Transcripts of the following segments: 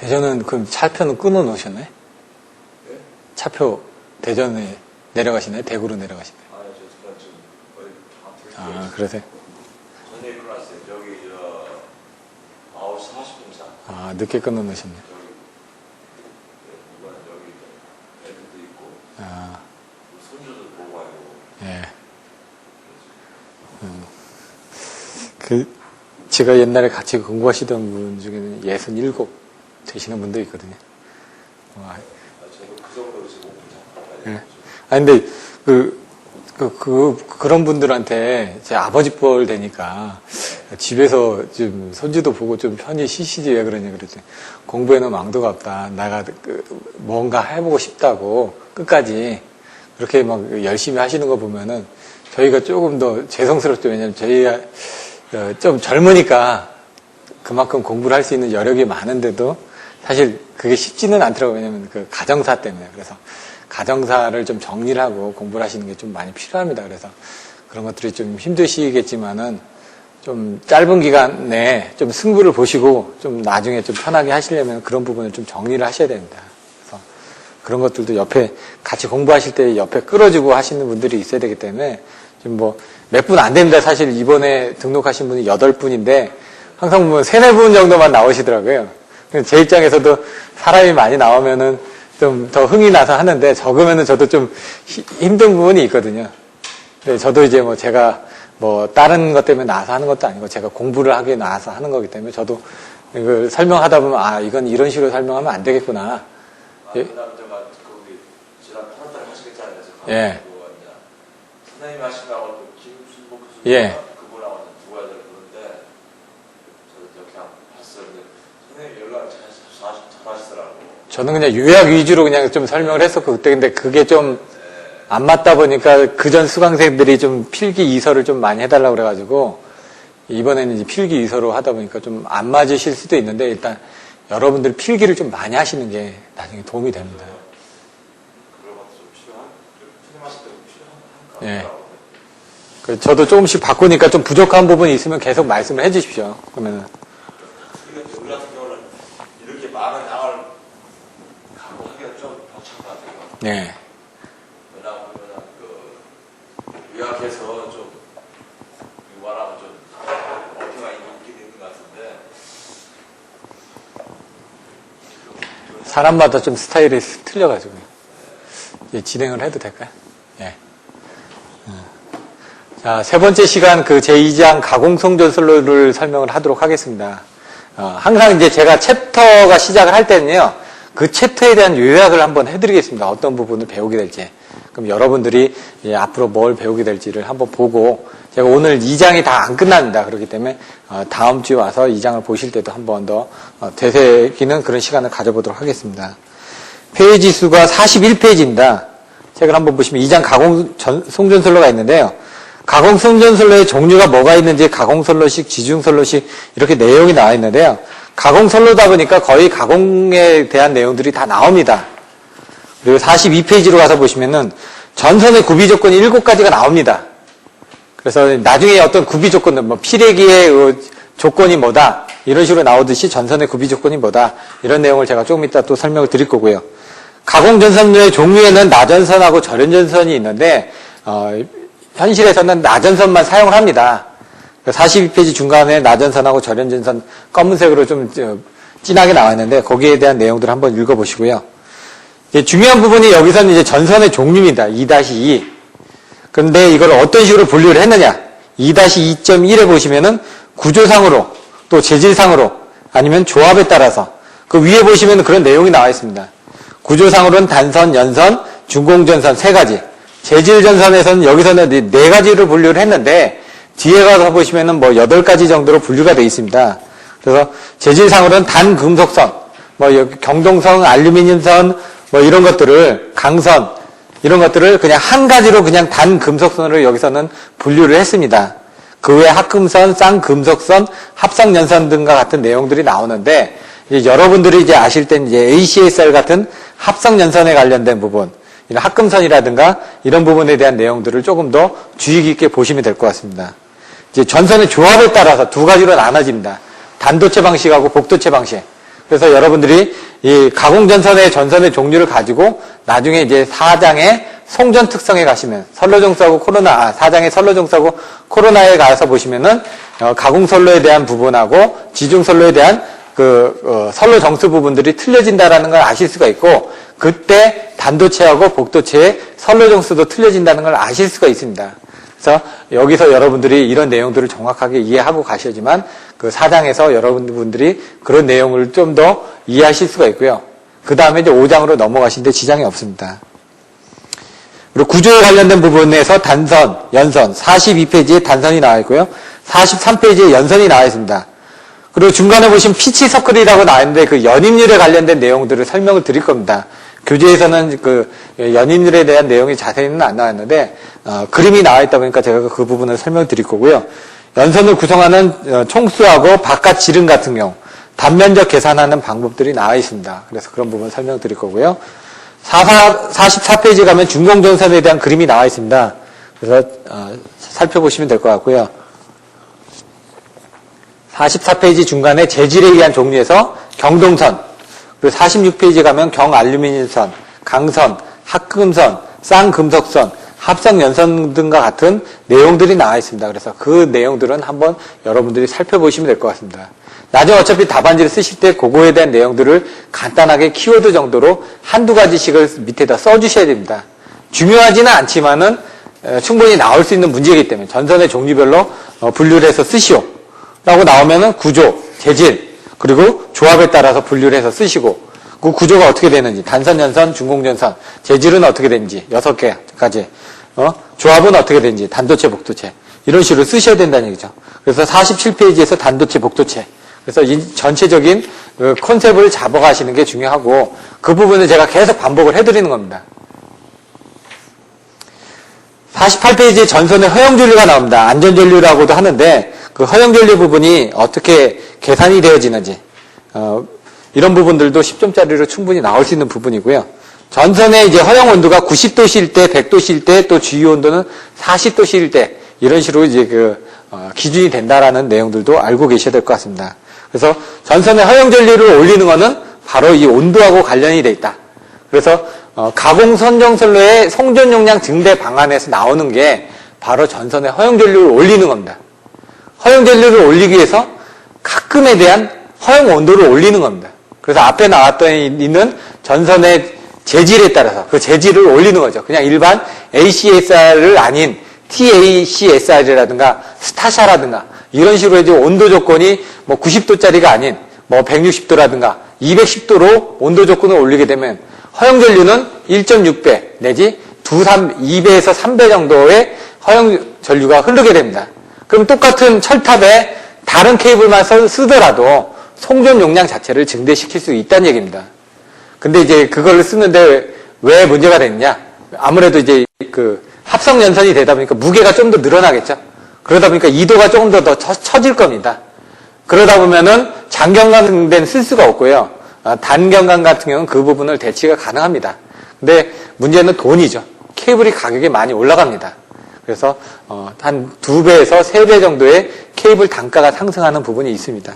대전은 그럼 차표는 끊어 놓으셨나요? 네? 차표 대전에 내려가시나요? 대구로 내려가시나요? 아, 저 지금 거의 다 아, 그러세요? 전에 일어났어요. 여기 9시 40분차. 아, 늦게 끊어 놓으셨네요. 이번에 여기 애들도 있고 아, 손주도 보고 가고. 예. 제가 옛날에 같이 공부하시던 분 중에는 67 되시는 분도 있거든요. 와. 저도 그 정도로 지금 못 예. 아, 근데, 그런 분들한테 제 아버지 뻘 되니까 집에서 좀 손주도 보고 좀 편히 쉬시지 왜 그러냐 그랬더니 공부에는 망도가 없다. 내가 뭔가 해보고 싶다고 끝까지 그렇게 막 열심히 하시는 거 보면은 저희가 조금 더 죄송스럽죠. 왜냐면 저희가 좀 젊으니까 그만큼 공부를 할 수 있는 여력이 많은데도 사실 그게 쉽지는 않더라고요. 왜냐면 그 가정사 때문에. 그래서 가정사를 좀 정리를 하고 공부를 하시는 게 좀 많이 필요합니다. 그래서 그런 것들이 좀 힘드시겠지만은 좀 짧은 기간 내에 좀 승부를 보시고 좀 나중에 좀 편하게 하시려면 그런 부분을 좀 정리를 하셔야 됩니다. 그래서 그런 것들도 옆에 같이 공부하실 때 옆에 끌어주고 하시는 분들이 있어야 되기 때문에 지금 뭐 몇 분 안 됩니다. 사실 이번에 등록하신 분이 8분인데 항상 보면 3, 4분 정도만 나오시더라고요. 제 입장에서도 사람이 많이 나오면은 좀 더 흥이 나서 하는데 적으면은 저도 좀 힘든 부분이 있거든요. 근데 저도 이제 뭐 제가 뭐 다른 것 때문에 나와서 하는 것도 아니고 제가 공부를 하기 위해 나와서 하는 거기 때문에 저도 이걸 설명하다 보면 아 이건 이런 식으로 설명하면 안 되겠구나. 예? 그다음에 제가 거기 지난 8월달에 하시겠잖아요. 예. 선생님 하신다고 또 김순복 교수님 예. 그분하고 누가 그러는데 저도 그냥 봤어요. 근데 선생님 연락 잘 하시더라고. 저는 그냥 요약 위주로 그냥 좀 설명을 했었고 그때 근데 그게 좀 안 맞다 보니까 그전 수강생들이 좀 필기 이서를 좀 많이 해달라고 그래가지고 이번에는 이제 필기 이서로 하다 보니까 좀 안 맞으실 수도 있는데 일단 여러분들 필기를 좀 많이 하시는 게 나중에 도움이 됩니다. 그런 것도 좀 필요한, 선생님 하실 때 필요한 것 예. 저도 조금씩 바꾸니까 좀 부족한 부분이 있으면 계속 말씀을 해 주십시오. 그러면은. 우리 같은 경우는 이렇게 많은 양을 갖고 하기가 좀 벅찬 것 같아요. 네. 왜냐하면 요약해서 좀 말하면 좀 어깨가 있는 것 같은데 사람마다 좀 스타일이 틀려가지고 이제 진행을 해도 될까요? 예. 자, 세 번째 시간 그 제2장 가공성전설로를 설명을 하도록 하겠습니다. 항상 이제 제가 챕터가 시작을 할 때는요, 그 챕터에 대한 요약을 한번 해드리겠습니다. 어떤 부분을 배우게 될지. 그럼 여러분들이 앞으로 뭘 배우게 될지를 한번 보고, 제가 오늘 2장이 다 안 끝납니다. 그렇기 때문에 다음 주에 와서 2장을 보실 때도 한 번 더 되새기는 그런 시간을 가져보도록 하겠습니다. 페이지 수가 41페이지입니다. 책을 한번 보시면 2장 가공성전설로가 있는데요. 가공성전설로의 종류가 뭐가 있는지 가공선로식, 지중선로식 이렇게 내용이 나와 있는데요. 가공선로다 보니까 거의 가공에 대한 내용들이 다 나옵니다. 그리고 42페이지로 가서 보시면은 전선의 구비 조건이 7가지가 나옵니다. 그래서 나중에 어떤 구비 조건들, 뭐 피레기의 조건이 뭐다 이런 식으로 나오듯이 전선의 구비 조건이 뭐다 이런 내용을 제가 조금 이따 또 설명을 드릴 거고요. 가공전선로의 종류에는 나전선하고 절연전선이 있는데 현실에서는 나전선만 사용을 합니다. 42페이지 중간에 나전선하고 절연전선 검은색으로 좀 진하게 나와 있는데 거기에 대한 내용들을 한번 읽어보시고요. 이제 중요한 부분이 여기서는 이제 전선의 종류입니다. 2-2. 그런데 이걸 어떤 식으로 분류를 했느냐? 2-2.1에 보시면은 구조상으로 또 재질상으로 아니면 조합에 따라서 그 위에 보시면 그런 내용이 나와 있습니다. 구조상으로는 단선, 연선, 중공전선 3가지. 재질전선에서는 여기서는 4가지로 분류를 했는데 뒤에 가서 보시면은 뭐 8가지 정도로 분류가 되어 있습니다. 그래서 재질상으로는 단금속선, 뭐 여기 경동선, 알루미늄선, 뭐 이런 것들을 강선 이런 것들을 그냥 한 가지로 그냥 단금속선으로 여기서는 분류를 했습니다. 그 외에 합금선, 쌍금속선, 합성연선 등과 같은 내용들이 나오는데 이제 여러분들이 이제 아실 땐 이제 ACSR 같은 합성연선에 관련된 부분, 이런 합금선이라든가 이런 부분에 대한 내용들을 조금 더 주의 깊게 보시면 될 것 같습니다. 이제 전선의 조합에 따라서 2가지로 나눠집니다. 단도체 방식하고 복도체 방식. 그래서 여러분들이 이 가공전선의 전선의 종류를 가지고 나중에 이제 4장의 송전 특성에 가시면 선로종수하고 코로나, 4장의 선로종수하고 코로나에 가서 보시면은 가공선로에 대한 부분하고 지중선로에 대한 선로 정수 부분들이 틀려진다라는 걸 아실 수가 있고, 그때 단도체하고 복도체의 선로 정수도 틀려진다는 걸 아실 수가 있습니다. 그래서 여기서 여러분들이 이런 내용들을 정확하게 이해하고 가셔야지만 그 4장에서 여러분들이 그런 내용을 좀 더 이해하실 수가 있고요. 그 다음에 이제 5장으로 넘어가시는데 지장이 없습니다. 그리고 구조에 관련된 부분에서 단선, 연선, 42페이지에 단선이 나와 있고요. 43페이지에 연선이 나와 있습니다. 그리고 중간에 보시면 피치 서클이라고 나와 있는데 그 연입률에 관련된 내용들을 설명을 드릴 겁니다. 교재에서는 그 연입률에 대한 내용이 자세히는 안 나왔는데 그림이 나와 있다 보니까 제가 그 부분을 설명을 드릴 거고요. 연선을 구성하는 총수하고 바깥 지름 같은 경우 단면적 계산하는 방법들이 나와 있습니다. 그래서 그런 부분 설명 드릴 거고요. 44페이지 가면 중공전선에 대한 그림이 나와 있습니다. 그래서 살펴보시면 될 것 같고요. 44페이지 중간에 재질에 의한 종류에서 경동선, 그리고 46페이지 가면 경알루미늄선, 강선, 합금선, 쌍금속선, 합성연선 등과 같은 내용들이 나와 있습니다. 그래서 그 내용들은 한번 여러분들이 살펴보시면 될 것 같습니다. 나중에 어차피 답안지를 쓰실 때 그거에 대한 내용들을 간단하게 키워드 정도로 한두 가지씩을 밑에다 써주셔야 됩니다. 중요하지는 않지만은 충분히 나올 수 있는 문제이기 때문에 전선의 종류별로 분류를 해서 쓰시오 라고 나오면은 구조, 재질, 그리고 조합에 따라서 분류를 해서 쓰시고, 그 구조가 어떻게 되는지, 단선, 연선, 중공전선, 재질은 어떻게 되는지, 6개까지, 조합은 어떻게 되는지, 단도체, 복도체, 이런 식으로 쓰셔야 된다는 얘기죠. 그래서 47페이지에서 단도체, 복도체. 그래서 이 전체적인 컨셉을 잡아가시는 게 중요하고, 그 부분을 제가 계속 반복을 해드리는 겁니다. 48페이지에 전선의 허용전류가 나옵니다. 안전전류라고도 하는데, 그 허용전류 부분이 어떻게 계산이 되어지는지, 이런 부분들도 10점짜리로 충분히 나올 수 있는 부분이고요. 전선의 이제 허용 온도가 90도씨일 때, 100도씨일 때, 또 주유 온도는 40도씨일 때, 이런 식으로 이제 기준이 된다라는 내용들도 알고 계셔야 될 것 같습니다. 그래서 전선의 허용전류를 올리는 거는 바로 이 온도하고 관련이 돼 있다. 그래서 가공선정선로의 송전용량 증대 방안에서 나오는 게 바로 전선의 허용전류를 올리는 겁니다. 허용전류를 올리기 위해서 가끔에 대한 허용 온도를 올리는 겁니다. 그래서 앞에 나왔던 있는 전선의 재질에 따라서 그 재질을 올리는 거죠. 그냥 일반 ACSR을 아닌 TACSR이라든가 스타샤라든가 이런 식으로 이제 온도 조건이 뭐 90도짜리가 아닌 뭐 160도라든가 210도로 온도 조건을 올리게 되면 허용전류는 1.6배 내지 2배에서 3배 정도의 허용전류가 흐르게 됩니다. 그럼 똑같은 철탑에 다른 케이블만 쓰더라도 송전 용량 자체를 증대시킬 수 있다는 얘기입니다. 근데 이제 그걸 쓰는데 왜 문제가 됐냐? 아무래도 이제 합성 연선이 되다 보니까 무게가 좀 더 늘어나겠죠? 그러다 보니까 이도가 조금 더 처질 겁니다. 그러다 보면은 장경광대는 쓸 수가 없고요. 단경광 같은 경우는 그 부분을 대치가 가능합니다. 근데 문제는 돈이죠. 케이블이 가격이 많이 올라갑니다. 그래서 한 2배에서 3배 정도의 케이블 단가가 상승하는 부분이 있습니다.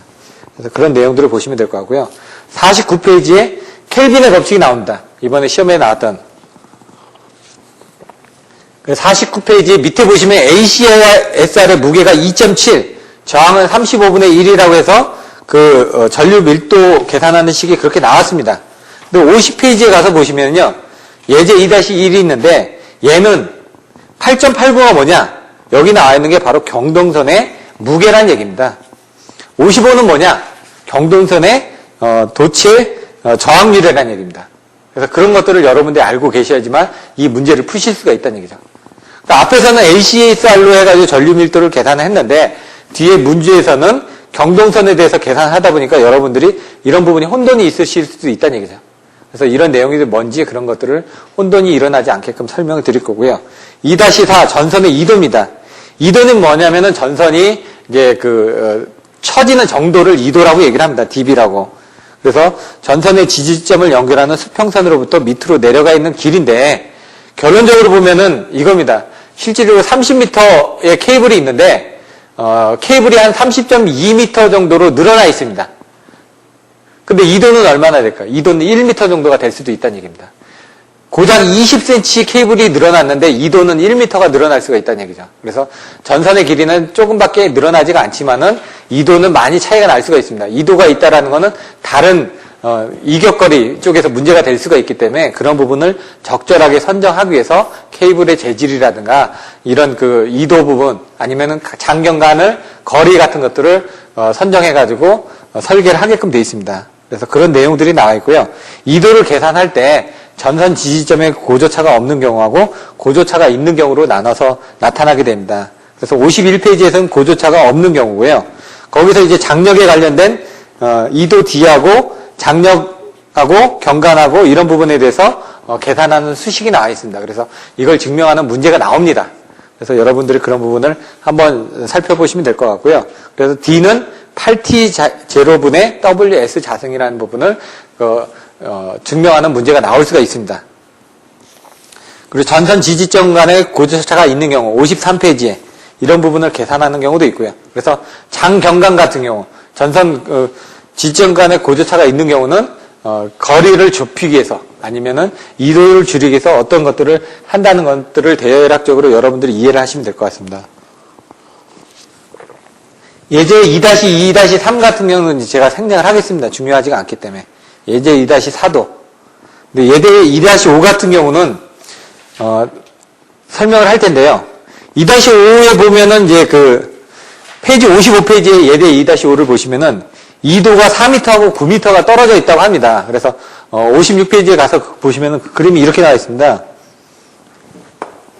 그래서 그런 내용들을 보시면 될 것 같고요. 49페이지에 켈빈의 법칙이 나옵니다. 이번에 시험에 나왔던 49페이지 밑에 보시면 ACSR의 무게가 2.7, 저항은 35분의 1이라고 해서 전류 밀도 계산하는 식이 그렇게 나왔습니다. 근데 50페이지에 가서 보시면요. 예제 2-1이 있는데 얘는 8.89가 뭐냐? 여기 나와 있는 게 바로 경동선의 무게란 얘기입니다. 55는 뭐냐? 경동선의 도체 저항률이라는 얘기입니다. 그래서 그런 것들을 여러분들이 알고 계셔야지만 이 문제를 푸실 수가 있다는 얘기죠. 그러니까 앞에서는 ACSR로 해가지고 전류 밀도를 계산을 했는데 뒤에 문제에서는 경동선에 대해서 계산하다 보니까 여러분들이 이런 부분이 혼돈이 있으실 수도 있다는 얘기죠. 그래서 이런 내용이 뭔지 그런 것들을 혼돈이 일어나지 않게끔 설명을 드릴 거고요. 2-4 전선의 이도입니다. 이도는 뭐냐면은 전선이 이제 처지는 정도를 이도라고 얘기를 합니다. dB라고. 그래서 전선의 지지점을 연결하는 수평선으로부터 밑으로 내려가 있는 길인데 결론적으로 보면은 이겁니다. 실제로 30m의 케이블이 있는데 케이블이 한 30.2m 정도로 늘어나 있습니다. 근데 2도는 얼마나 될까? 2도는 1m 정도가 될 수도 있다는 얘기입니다. 고작 20cm 케이블이 늘어났는데 2도는 1m가 늘어날 수가 있다는 얘기죠. 그래서 전선의 길이는 조금밖에 늘어나지가 않지만은 2도는 많이 차이가 날 수가 있습니다. 2도가 있다라는 거는 다른 이격거리 쪽에서 문제가 될 수가 있기 때문에 그런 부분을 적절하게 선정하기 위해서 케이블의 재질이라든가 이런 그 2도 부분 아니면은 장경간을 거리 같은 것들을 선정해가지고 설계를 하게끔 되어 있습니다. 그래서 그런 내용들이 나와 있고요. 2도를 계산할 때 전선 지지점에 고조차가 없는 경우하고 고조차가 있는 경우로 나눠서 나타나게 됩니다. 그래서 51페이지에서는 고조차가 없는 경우고요. 거기서 이제 장력에 관련된 2도 D하고 장력하고 경간하고 이런 부분에 대해서 계산하는 수식이 나와 있습니다. 그래서 이걸 증명하는 문제가 나옵니다. 그래서 여러분들이 그런 부분을 한번 살펴보시면 될 것 같고요. 그래서 D는 8T0분의 WS 자승이라는 부분을 증명하는 문제가 나올 수가 있습니다. 그리고 전선 지지점 간에 고조차가 있는 경우 53페이지에 이런 부분을 계산하는 경우도 있고요. 그래서 장경간 같은 경우 전선 지지점 간에 고조차가 있는 경우는 거리를 좁히기 위해서 아니면은 이도를 줄이기 위해서 어떤 것들을 한다는 것들을 대략적으로 여러분들이 이해를 하시면 될 것 같습니다. 예제 2-2, 2-3 같은 경우는 제가 생략을 하겠습니다. 중요하지가 않기 때문에. 예제 2-4도. 근데 예제 2-5 같은 경우는, 설명을 할 텐데요. 2-5에 보면은 이제 페이지 55페이지에 예제 2-5를 보시면은 2도가 4m하고 9m가 떨어져 있다고 합니다. 그래서, 56페이지에 가서 보시면은 그 그림이 이렇게 나와 있습니다.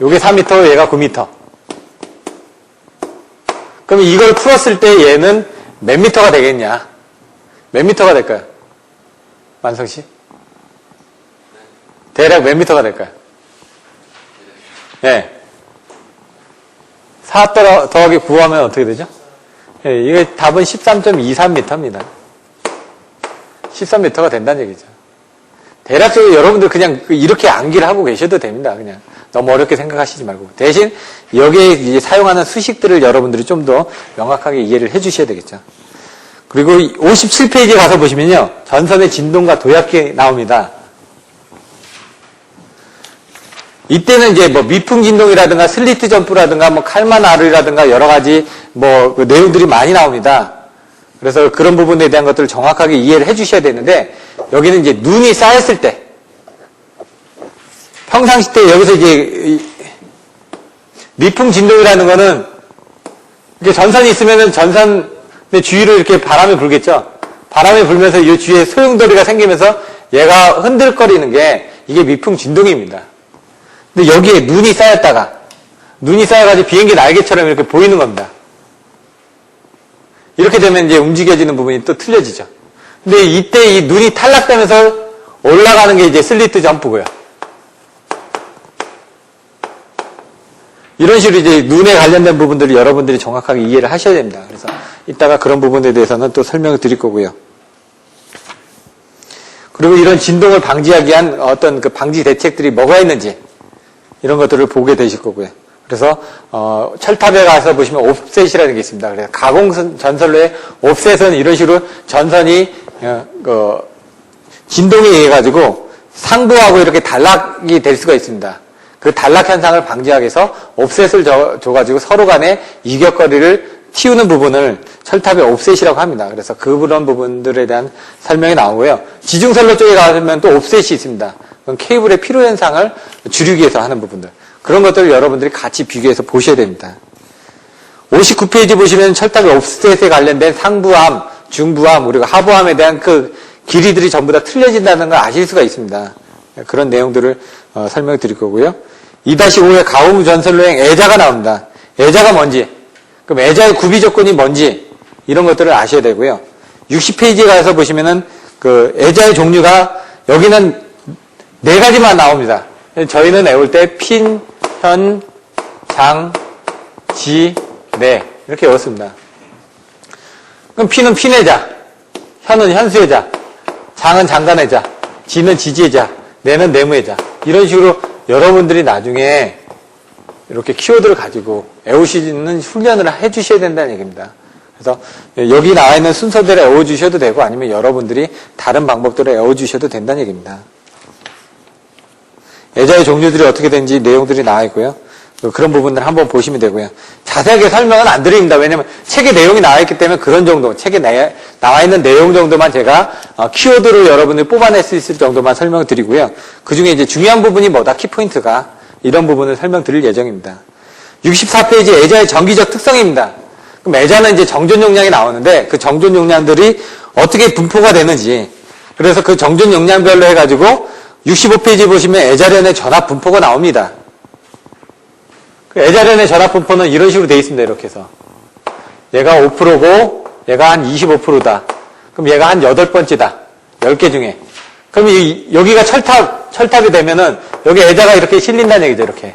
요게 4m, 얘가 9m. 그럼 이걸 풀었을 때 얘는 몇 미터가 되겠냐? 몇 미터가 될까요? 만성 씨? 대략 몇 미터가 될까요? 네. 4 더하기 9 하면 어떻게 되죠? 네, 이게 답은 13.23m입니다. 13m가 된다는 얘기죠. 대략적으로 여러분들 그냥 이렇게 암기를 하고 계셔도 됩니다. 그냥 너무 어렵게 생각하시지 말고. 대신 여기에 이제 사용하는 수식들을 여러분들이 좀 더 명확하게 이해를 해 주셔야 되겠죠. 그리고 57페이지에 가서 보시면요. 전선의 진동과 도약기 나옵니다. 이때는 이제 뭐 미풍 진동이라든가 슬리트 점프라든가 뭐 칼만 R이라든가 여러 가지 뭐 그 내용들이 많이 나옵니다. 그래서 그런 부분에 대한 것들을 정확하게 이해를 해 주셔야 되는데 여기는 이제 눈이 쌓였을 때 평상시 때 여기서 이제 미풍 진동이라는 거는 이게 전선이 있으면은 전선의 주위로 이렇게 바람이 불겠죠. 바람이 불면서 이 주위에 소용돌이가 생기면서 얘가 흔들거리는 게 이게 미풍 진동입니다. 근데 여기에 눈이 쌓여가지고 비행기 날개처럼 이렇게 보이는 겁니다. 이렇게 되면 이제 움직여지는 부분이 또 틀려지죠. 근데 이때 이 눈이 탈락되면서 올라가는 게 이제 슬리트 점프고요. 이런 식으로 이제 눈에 관련된 부분들을 여러분들이 정확하게 이해를 하셔야 됩니다. 그래서 이따가 그런 부분에 대해서는 또 설명을 드릴 거고요. 그리고 이런 진동을 방지하기 위한 어떤 그 방지 대책들이 뭐가 있는지 이런 것들을 보게 되실 거고요. 그래서 철탑에 가서 보시면 옵셋이라는 게 있습니다. 그래서 가공 전선로의 옵셋은 이런 식으로 전선이 진동에 의해 가지고 상부하고 이렇게 단락이 될 수가 있습니다. 그 단락 현상을 방지하기 위해서 옵셋을 줘가지고 서로 간에 이격거리를 틔우는 부분을 철탑의 옵셋이라고 합니다. 그래서 그런 부분들에 대한 설명이 나오고요. 지중선로 쪽에 가면 또 옵셋이 있습니다. 그건 케이블의 피로 현상을 줄이기 위해서 하는 부분들. 그런 것들을 여러분들이 같이 비교해서 보셔야 됩니다. 59페이지 보시면 철탑의 옵셋에 관련된 상부암, 중부암, 그리고 하부암에 대한 그 길이들이 전부 다 틀려진다는 걸 아실 수가 있습니다. 그런 내용들을 설명을 드릴 거고요. 2-5의 가공 전선로행 애자가 나옵니다. 애자가 뭔지, 그럼 애자의 구비 조건이 뭔지 이런 것들을 아셔야 되고요. 60페이지에 가서 보시면은 그 애자의 종류가 여기는 4가지만 나옵니다. 저희는 외울 때 핀, 현, 장, 지, 내 이렇게 외웠습니다. 그럼 핀은 핀애자, 현은 현수애자, 장은 장간애자, 지는 지지애자, 내는 내무애자 이런 식으로 여러분들이 나중에 이렇게 키워드를 가지고 외우시는 훈련을 해주셔야 된다는 얘기입니다. 그래서 여기 나와 있는 순서대로 외워주셔도 되고 아니면 여러분들이 다른 방법대로 외워주셔도 된다는 얘기입니다. 애자의 종류들이 어떻게 되는지 내용들이 나와 있고요. 그런 부분들 한번 보시면 되고요. 자세하게 설명은 안 드립니다. 왜냐하면 책에 내용이 나와 있기 때문에 그런 정도, 책에 나와 있는 내용 정도만 제가 키워드로 여러분들이 뽑아낼 수 있을 정도만 설명을 드리고요. 그 중에 이제 중요한 부분이 뭐다, 키포인트가 이런 부분을 설명드릴 예정입니다. 64페이지 애자의 정기적 특성입니다. 그럼 애자는 이제 정존 용량이 나오는데 그 정존 용량들이 어떻게 분포가 되는지, 그래서 그 정존 용량별로 해가지고 65페이지 보시면 애자련의 전압 분포가 나옵니다. 그 애자련의 전압 분포는 이런 식으로 되어 있습니다. 이렇게 해서 얘가 5%고 얘가 한 25%다. 그럼 얘가 한 8번째다. 10개 중에. 그럼 여기가 철탑이 되면은 여기 애자가 이렇게 실린다는 얘기죠. 이렇게.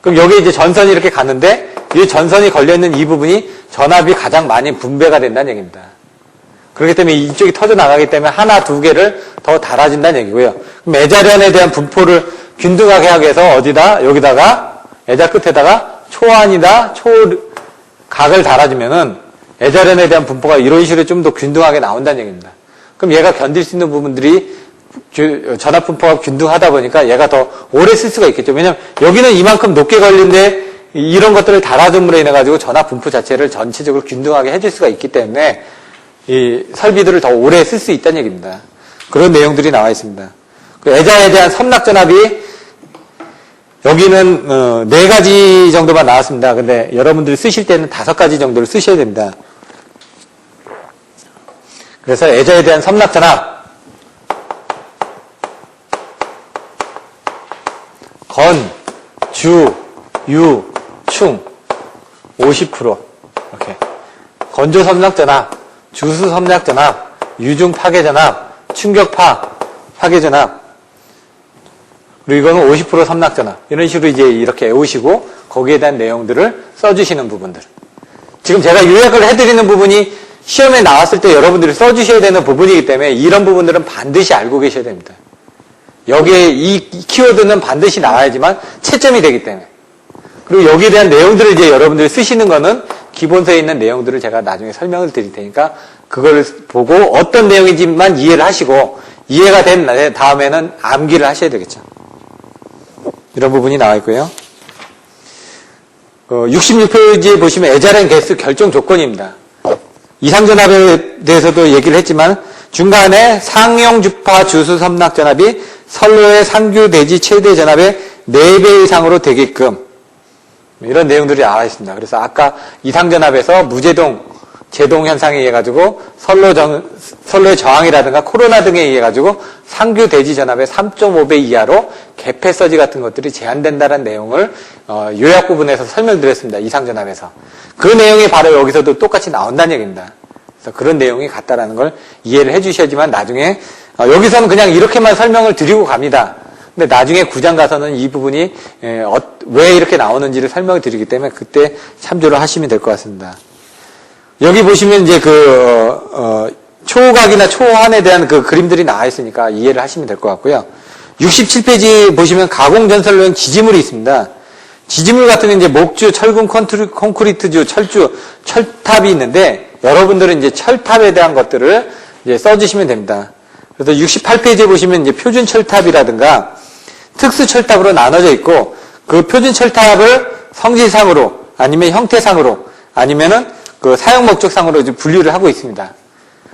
그럼 여기 이제 전선이 이렇게 갔는데 이 전선이 걸려있는 이 부분이 전압이 가장 많이 분배가 된다는 얘기입니다. 그렇기 때문에 이쪽이 터져 나가기 때문에 하나, 두 개를 더 달아진다는 얘기고요. 그럼 애자련에 대한 분포를 균등하게 하기 위해서 어디다? 여기다가 애자 끝에다가 초안이다, 초각을 달아주면은 애자련에 대한 분포가 이런 식으로 좀 더 균등하게 나온다는 얘기입니다. 그럼 얘가 견딜 수 있는 부분들이 전압 분포가 균등하다 보니까 얘가 더 오래 쓸 수가 있겠죠. 왜냐면 여기는 이만큼 높게 걸린데 이런 것들을 달아줌으로 인해 가지고 전압 분포 자체를 전체적으로 균등하게 해줄 수가 있기 때문에 이 설비들을 더 오래 쓸 수 있다는 얘기입니다. 그런 내용들이 나와 있습니다. 그 애자에 대한 섬락 전압이 여기는 4가지 정도만 나왔습니다. 근데 여러분들이 쓰실 때는 5가지 정도를 쓰셔야 됩니다. 그래서 애자에 대한 섬락 전압, 건, 주, 유, 충 50% 이렇게 건조 섬락 전압, 주수 섬락 전압, 유중 파괴 전압, 충격파 파괴 전압, 그리고 이거는 50% 섬락 전압, 이런 식으로 이제 이렇게 외우시고 거기에 대한 내용들을 써주시는 부분들. 지금 제가 요약을 해드리는 부분이 시험에 나왔을 때 여러분들이 써주셔야 되는 부분이기 때문에 이런 부분들은 반드시 알고 계셔야 됩니다. 여기에 이 키워드는 반드시 나와야지만 채점이 되기 때문에. 그리고 여기에 대한 내용들을 이제 여러분들이 쓰시는 거는 기본서에 있는 내용들을 제가 나중에 설명을 드릴 테니까 그걸 보고 어떤 내용인지만 이해를 하시고 이해가 된 다음에는 암기를 하셔야 되겠죠. 이런 부분이 나와 있고요. 66페이지에 보시면 애자량 개수 결정 조건입니다. 이상전압에 대해서도 얘기를 했지만 중간에 상용 주파 주수 섬락 전압이 선로의 상규 대지 최대 전압의 4배 이상으로 되게끔 이런 내용들이 나와 있습니다. 그래서 아까 이상전압에서 무제동, 제동 현상에 의해 가지고 선로의 저항이라든가 코로나 등에 의해 가지고 상규 대지 전압의 3.5배 이하로 개폐 서지 같은 것들이 제한된다는 내용을 요약 부분에서 설명드렸습니다. 이상전압에서. 그 내용이 바로 여기서도 똑같이 나온다는 얘기입니다. 그래서 그런 내용이 같다라는 걸 이해를 해주셔야지만 나중에 여기서는 그냥 이렇게만 설명을 드리고 갑니다. 근데 나중에 구장 가서는 이 부분이 왜 이렇게 나오는지를 설명을 드리기 때문에 그때 참조를 하시면 될 것 같습니다. 여기 보시면 이제 초각이나 초환에 대한 그 그림들이 나와 있으니까 이해를 하시면 될 것 같고요. 67페이지 보시면 가공전선로용 지지물이 있습니다. 지지물 같은 경우는 이제 목주, 철근, 콘크리트주, 철주, 철탑이 있는데 여러분들은 이제 철탑에 대한 것들을 이제 써주시면 됩니다. 그래서 68페이지에 보시면 이제 표준 철탑이라든가 특수 철탑으로 나눠져 있고 그 표준 철탑을 성질상으로 아니면 형태상으로 아니면은 그 사용 목적상으로 이제 분류를 하고 있습니다.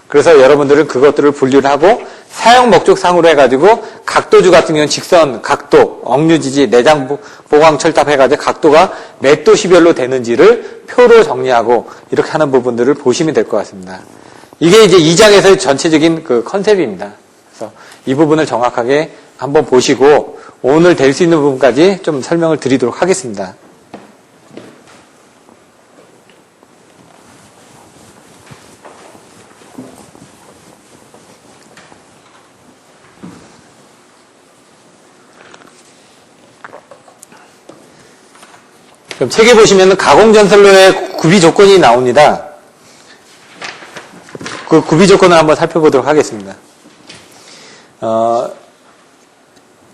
그래서 여러분들은 그것들을 분류를 하고 사용 목적상으로 해가지고 각도주 같은 경우는 직선, 각도, 억류지지, 내장 보강 철탑 해가지고 각도가 몇 도시별로 되는지를 표로 정리하고 이렇게 하는 부분들을 보시면 될 것 같습니다. 이게 이제 2장에서의 전체적인 그 컨셉입니다. 그래서 이 부분을 정확하게 한번 보시고 오늘 될 수 있는 부분까지 좀 설명을 드리도록 하겠습니다. 그럼 책에 보시면 가공전선로의 구비 조건이 나옵니다. 그 구비 조건을 한번 살펴보도록 하겠습니다.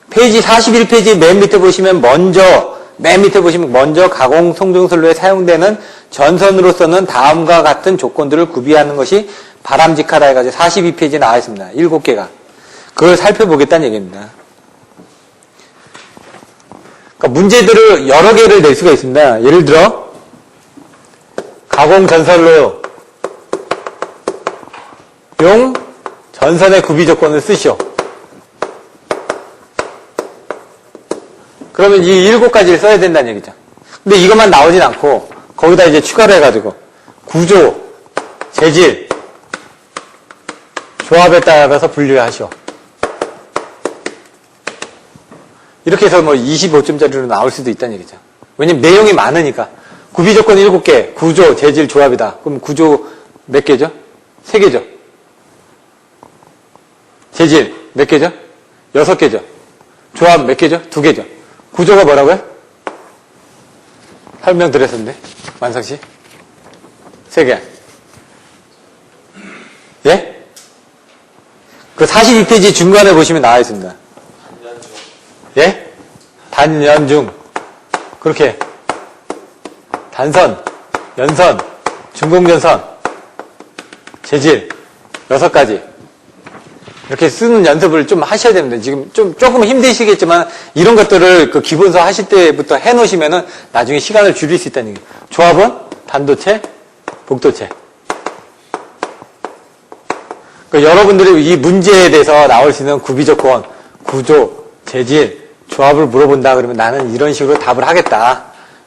페이지 41페이지 맨 밑에 보시면 먼저 가공 송정선로에 사용되는 전선으로서는 다음과 같은 조건들을 구비하는 것이 바람직하다 해가지고 42페이지에 나와 있습니다. 7개가. 그걸 살펴보겠다는 얘기입니다. 그러니까 문제들을 여러 개를 낼 수가 있습니다. 예를 들어 가공 전선로 용 전선의 구비 조건을 쓰시오. 그러면 이 7가지를 써야 된다는 얘기죠. 근데 이것만 나오진 않고 거기다 이제 추가를 해가지고 구조, 재질, 조합에 따라서 분류하시오. 이렇게 해서 뭐 25점짜리로 나올 수도 있다는 얘기죠. 왜냐면 내용이 많으니까. 구비 조건 7개, 구조, 재질, 조합이다. 그럼 구조 몇 개죠? 3개죠. 재질 몇 개죠? 6개죠. 조합 몇 개죠? 2개죠. 구조가 뭐라고요? 설명드렸었는데 만성씨 3개. 예? 그 42페이지 중간에 보시면 나와 있습니다. 예? 단연중 그렇게 단선, 연선, 중공전선, 재질 6가지 이렇게 쓰는 연습을 좀 하셔야 됩니다. 지금 조금 힘드시겠지만 이런 것들을 그 기본서 하실 때부터 해놓으시면은 나중에 시간을 줄일 수 있다는 얘기예요. 조합은 단도체, 복도체. 그러니까 여러분들이 이 문제에 대해서 나올 수 있는 구비 조건, 구조, 재질, 조합을 물어본다 그러면 나는 이런 식으로 답을 하겠다.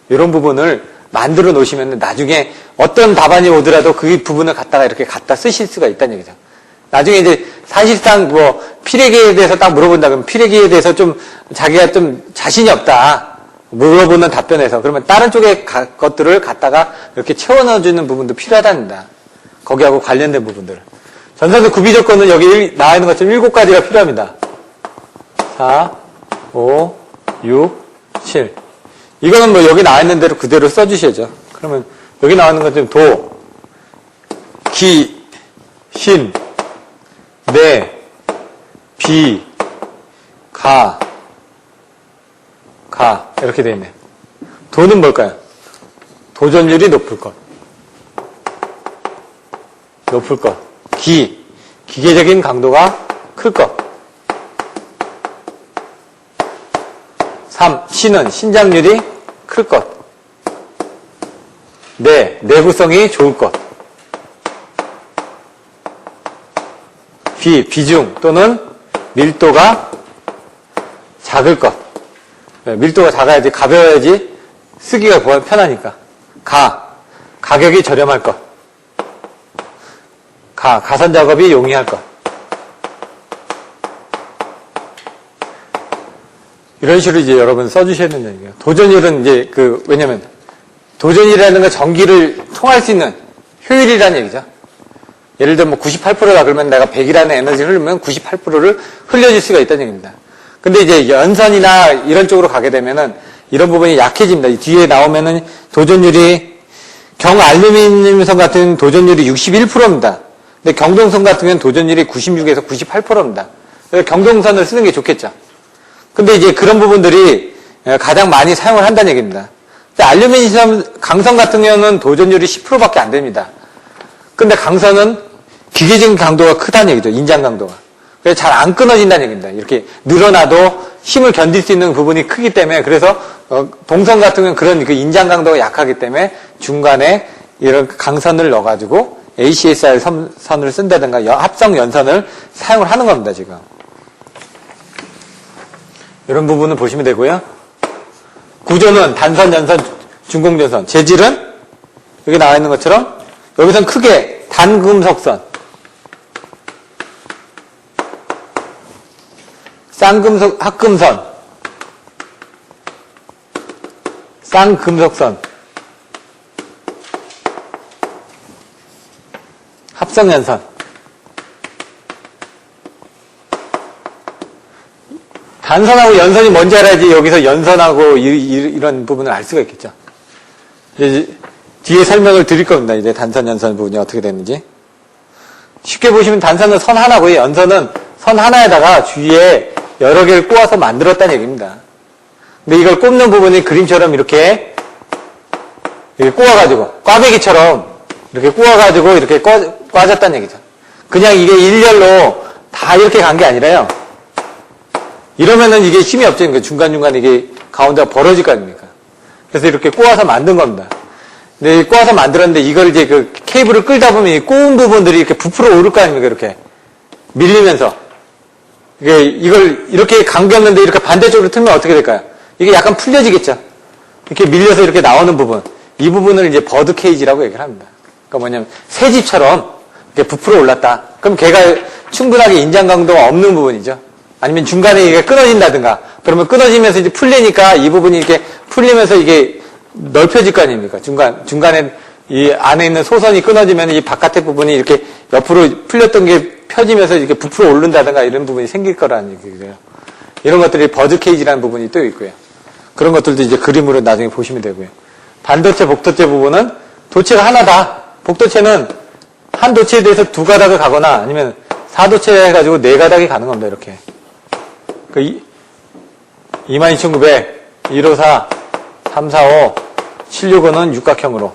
이런 부분을 만들어 놓으시면 나중에 어떤 답안이 오더라도 그 부분을 이렇게 갖다 쓰실 수가 있다는 얘기죠. 나중에 이제 사실상 뭐 피레기에 대해서 딱 물어본다 그러면 피레기에 대해서 좀 자기가 좀 자신이 없다. 물어보는 답변에서 그러면 다른 쪽의 것들을 갖다가 이렇게 채워 넣어주는 부분도 필요하답니다. 거기하고 관련된 부분들. 전선의 구비 조건은 여기 나와 있는 것처럼 7가지가 필요합니다. 4, 5, 6, 7. 이거는 뭐 여기 나와 있는 대로 그대로 써주셔야죠. 그러면 여기 나와 있는 것처럼 도, 기, 신, 내, 비, 가 이렇게 되어 있네요. 도는 뭘까요? 도전율이 높을 것. 기계적인 강도가 클 것. 3. 신은 신장률이 클 것. 내구성이 좋을 것. 비중 또는 밀도가 작을 것. 밀도가 작아야지, 가벼워야지 쓰기가 편하니까. 가격이 저렴할 것. 가선 작업이 용이할 것. 이런 식으로 이제 여러분 써주셔야 된다는 얘기예요. 도전율은 이제 왜냐면 도전이라는 건 전기를 통할 수 있는 효율이라는 얘기죠. 예를 들면 98%다 그러면 내가 100이라는 에너지를 흐르면 98%를 흘려줄 수가 있다는 얘기입니다. 근데 이제 연선이나 이런 쪽으로 가게 되면은 이런 부분이 약해집니다. 뒤에 나오면은 도전율이 경알루미늄선 같은 도전율이 61%입니다. 근데 경동선 같은 경우는 도전율이 96에서 98%입니다. 그래서 경동선을 쓰는 게 좋겠죠. 근데 이제 그런 부분들이 가장 많이 사용을 한다는 얘기입니다. 근데 알루미늄 강선 같은 경우는 도전율이 10%밖에 안 됩니다. 근데 강선은 기계적인 강도가 크다는 얘기죠. 인장 강도가. 그래서 잘 안 끊어진다는 얘기입니다. 이렇게 늘어나도 힘을 견딜 수 있는 부분이 크기 때문에 그래서 동선 같은 경우는 그런 그 인장 강도가 약하기 때문에 중간에 이런 강선을 넣어가지고 ACSR 선을 쓴다든가 합성 연선을 사용을 하는 겁니다. 지금. 이런 부분을 보시면 되고요. 구조는 단선, 연선, 중공전선. 재질은 여기 나와 있는 것처럼 여기선 크게 단금속선, 쌍금속, 합금선, 쌍금속선, 합성연선. 단선하고 연선이 뭔지 알아야지 여기서 연선하고 이런 부분을 알 수가 있겠죠. 이제 뒤에 설명을 드릴 겁니다. 이제 단선, 연선 부분이 어떻게 되는지. 쉽게 보시면 단선은 선 하나고요. 연선은 선 하나에다가 주위에 여러 개를 꼬아서 만들었다는 얘기입니다. 근데 이걸 꼽는 부분이 그림처럼 이렇게 이렇게 꼬아가지고, 꽈배기처럼 이렇게 꼬아가지고 이렇게 꽈졌다는 얘기죠. 그냥 이게 일렬로 다 이렇게 간 게 아니라요. 이러면은 이게 힘이 없죠. 그러니까 중간중간 이게 가운데가 벌어질 거 아닙니까? 그래서 이렇게 꼬아서 만든 겁니다. 근데 꼬아서 만들었는데 이걸 이제 그 케이블을 끌다 보면 이 꼬은 부분들이 이렇게 부풀어 오를 거 아닙니까? 이렇게 밀리면서. 이걸 이렇게 감겼는데 이렇게 반대쪽으로 틀면 어떻게 될까요? 이게 약간 풀려지겠죠? 이렇게 밀려서 이렇게 나오는 부분. 이 부분을 이제 버드 케이지라고 얘기를 합니다. 그러니까 뭐냐면 새집처럼 이렇게 부풀어 올랐다. 그럼 걔가 충분하게 인장 강도가 없는 부분이죠. 아니면 중간에 이게 끊어진다든가. 그러면 끊어지면서 이제 풀리니까 이 부분이 이렇게 풀리면서 이게 넓혀질 거 아닙니까? 중간에 이 안에 있는 소선이 끊어지면 이 바깥의 부분이 이렇게 옆으로 풀렸던 게 펴지면서 이렇게 부풀어 오른다든가 이런 부분이 생길 거라는 얘기예요. 이런 것들이 버드 케이지라는 부분이 또 있고요. 그런 것들도 이제 그림으로 나중에 보시면 되고요. 반도체, 복도체 부분은 도체가 하나다. 복도체는 한 도체에 대해서 두 가닥을 가거나 아니면 4도체 해가지고 4가닥이 가는 겁니다. 이렇게. 22,900, 154, 345, 765는 육각형으로.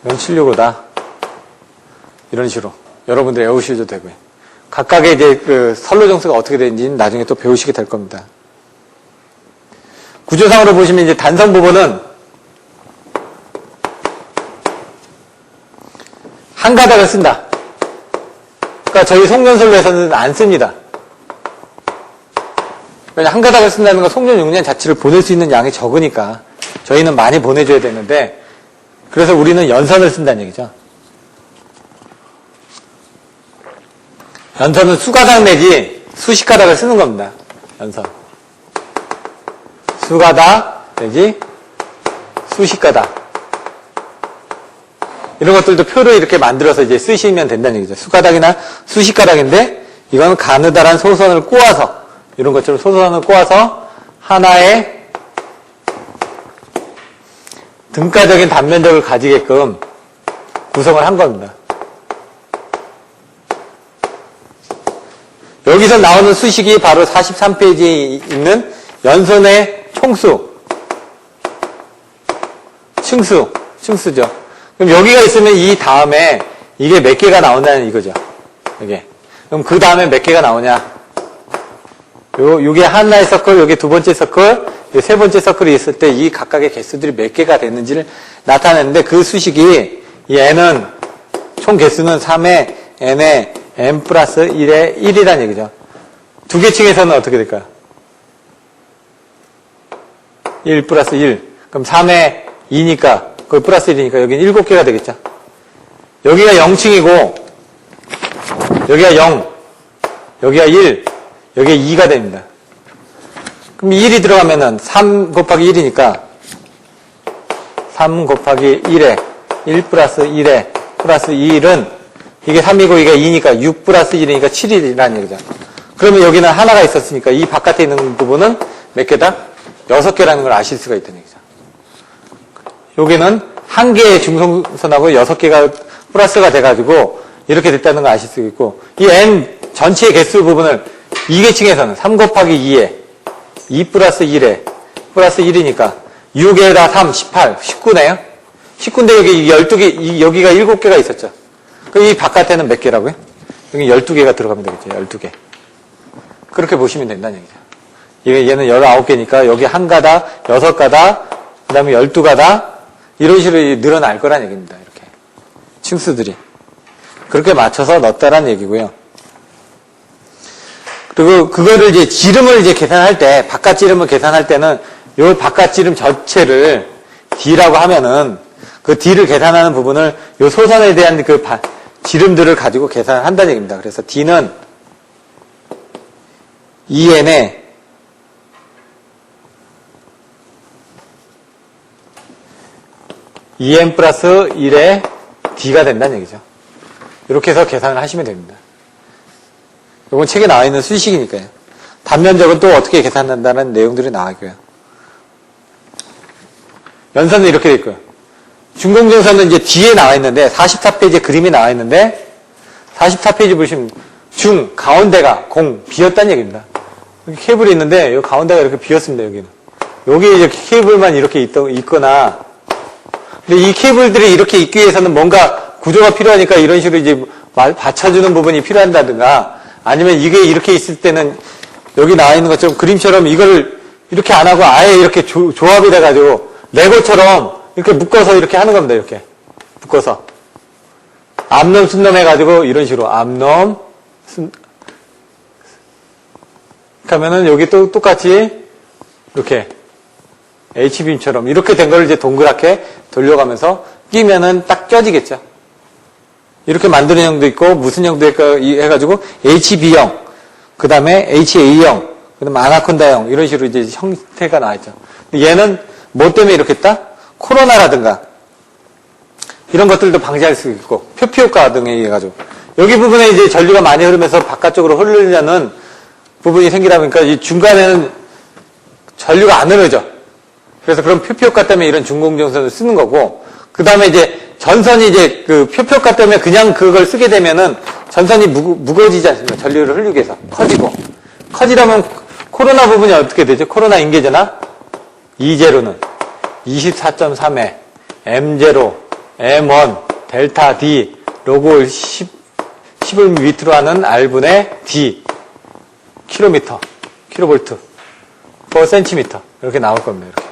이건 765다. 이런 식으로. 여러분들 외우셔도 되고요. 각각의 이제 그 선로 정수가 어떻게 되는지는 나중에 또 배우시게 될 겁니다. 구조상으로 보시면 이제 단선 부분은 한 가닥을 쓴다. 그러니까 저희 송전선로에서는 안 씁니다. 왜냐면 한 가닥을 쓴다는 건 송전 용량 자체를 보낼 수 있는 양이 적으니까 저희는 많이 보내줘야 되는데 그래서 우리는 연선을 쓴다는 얘기죠. 연선은 수가닥 내지 수십 가닥을 쓰는 겁니다. 연선. 수가닥 내지 수십 가닥. 이런 것들도 표를 이렇게 만들어서 이제 쓰시면 된다는 얘기죠. 수가닥이나 수십 가닥인데 이건 가느다란 소선을 꼬아서 이런 것처럼 소선을 꼬아서 하나의 등가적인 단면적을 가지게끔 구성을 한 겁니다. 여기서 나오는 수식이 바로 43페이지에 있는 연선의 총수, 층수죠. 그럼 여기가 있으면 이 다음에 이게 몇 개가 나온다는 이거죠. 이게. 그럼 그 다음에 몇 개가 나오냐? 요게 하나의 서클, 요게 두 번째 서클, 세 번째 서클이 있을 때 이 각각의 개수들이 몇 개가 됐는지를 나타내는데 그 수식이 이 n은 총 개수는 3에 n에 n 플러스 1에 1이라는 얘기죠. 두 개 층에서는 어떻게 될까요? 1 플러스 1. 그럼 3에 2니까 거기 플러스 1이니까 여기는 7개가 되겠죠. 여기가 0층이고 여기가 0, 여기가 1, 여기가 2가 됩니다. 그럼 1이 들어가면은 3 곱하기 1이니까 3 곱하기 1에 1 플러스 1에 플러스 1은 이게 3이고 이게 2니까 6 플러스 1이니까 7이라는 얘기죠. 그러면 여기는 하나가 있었으니까 이 바깥에 있는 부분은 몇 개다? 6개라는 걸 아실 수가 있다는 얘기죠. 여기는 한 개의 중성선하고 6개가 플러스가 돼가지고 이렇게 됐다는 걸 아실 수 있고 이 n 전체의 개수 부분을 2계층에서는 3 곱하기 2에 2 플러스 1에 플러스 1이니까 6에다 3, 18, 19네요. 19인데 여기 12개, 여기가 7개가 있었죠. 그럼 이 바깥에는 몇 개라고요? 여기 12개가 들어가면 되겠죠. 12개. 그렇게 보시면 된다는 얘기죠. 얘는 19개니까 여기 한 가닥, 6가닥, 그 다음에 12가닥, 이런 식으로 늘어날 거란 얘기입니다. 이렇게. 층수들이. 그렇게 맞춰서 넣었다라는 얘기고요. 그리고 그거를 이제 지름을 이제 계산할 때, 바깥 지름을 계산할 때는 요 바깥 지름 전체를 D라고 하면은 그 D를 계산하는 부분을 요 소선에 대한 그 지름들을 가지고 계산을 한다는 얘기입니다. 그래서 D는 2n에 2n 플러스 1에 D가 된다는 얘기죠. 이렇게 해서 계산을 하시면 됩니다. 이건 책에 나와 있는 수식이니까요. 단면적은 또 어떻게 계산한다는 내용들이 나와 있고요. 연선은 이렇게 돼 있고요. 중공정선은 이제 뒤에 나와 있는데 44페이지에 그림이 나와 있는데 44페이지 보시면 중, 가운데가 공, 비었다는 얘기입니다. 여기 케이블이 있는데 여기 가운데가 이렇게 비었습니다. 여기는. 여기 이제 케이블만 이렇게 있거나, 근데 이 케이블들이 이렇게 있기 위해서는 뭔가 구조가 필요하니까 이런 식으로 이제 받쳐주는 부분이 필요한다든가, 아니면 이게 이렇게 있을 때는 여기 나와 있는 것처럼 그림처럼 이걸 이렇게 안 하고 아예 이렇게 조합이 돼가지고 레고처럼 이렇게 묶어서 이렇게 하는 겁니다. 이렇게 묶어서 암놈 순놈 해가지고 이런 식으로 암놈 순 하면은 여기 또 똑같이 이렇게 H빔처럼 이렇게 된 걸 이제 동그랗게 돌려가면서 끼면은 딱 껴지겠죠. 이렇게 만드는 형도 있고 무슨 형도 있고 해가지고 HB형, 그 다음에 HA형, 그 다음에 아나콘다형 이런 식으로 이제 형태가 나와있죠. 얘는 뭐 때문에 이렇게 했다? 코로나라든가 이런 것들도 방지할 수 있고 표피효과 등에 의해 가지고 여기 부분에 이제 전류가 많이 흐르면서 바깥쪽으로 흐르려는 부분이 생기다 보니까 이 중간에는 전류가 안 흐르죠. 그래서 그런 표피효과 때문에 이런 중공정선을 쓰는 거고, 그 다음에 이제 전선이 이제 그 표피효과 때문에 그냥 그걸 쓰게 되면은 전선이 무거워지지 않습니까? 전류를 흘리기 위해서 커지려면 코로나 부분이 어떻게 되죠? 코로나 인계전압 E0는 24.3에 M0, M1, 델타 D, 로그 10을 밑으로 하는 R분의 D, 킬로볼트, per 센티미터 이렇게 나올 겁니다. 이렇게.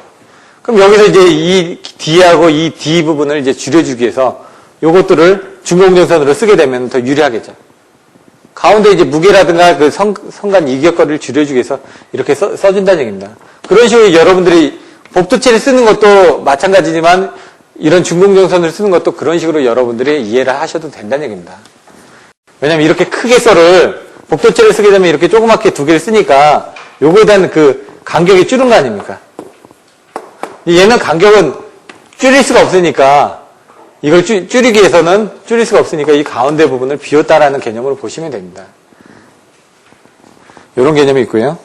그럼 여기서 이제 이 D하고 이 D 부분을 이제 줄여주기 위해서 요것들을 중공정선으로 쓰게 되면 더 유리하겠죠. 가운데 이제 무게라든가 그 성간 이격거리를 줄여주기 위해서 이렇게 써준다는 얘기입니다. 그런 식으로 여러분들이 복도체를 쓰는 것도 마찬가지지만 이런 중공정선을 쓰는 것도 그런 식으로 여러분들이 이해를 하셔도 된다는 얘기입니다. 왜냐면 이렇게 크게 복도체를 쓰게 되면 이렇게 조그맣게 두 개를 쓰니까 요거에 대한 그 간격이 줄은 거 아닙니까? 얘는 간격은 줄일 수가 없으니까 이걸 줄이기 위해서는 줄일 수가 없으니까 이 가운데 부분을 비웠다라는 개념으로 보시면 됩니다. 이런 개념이 있고요.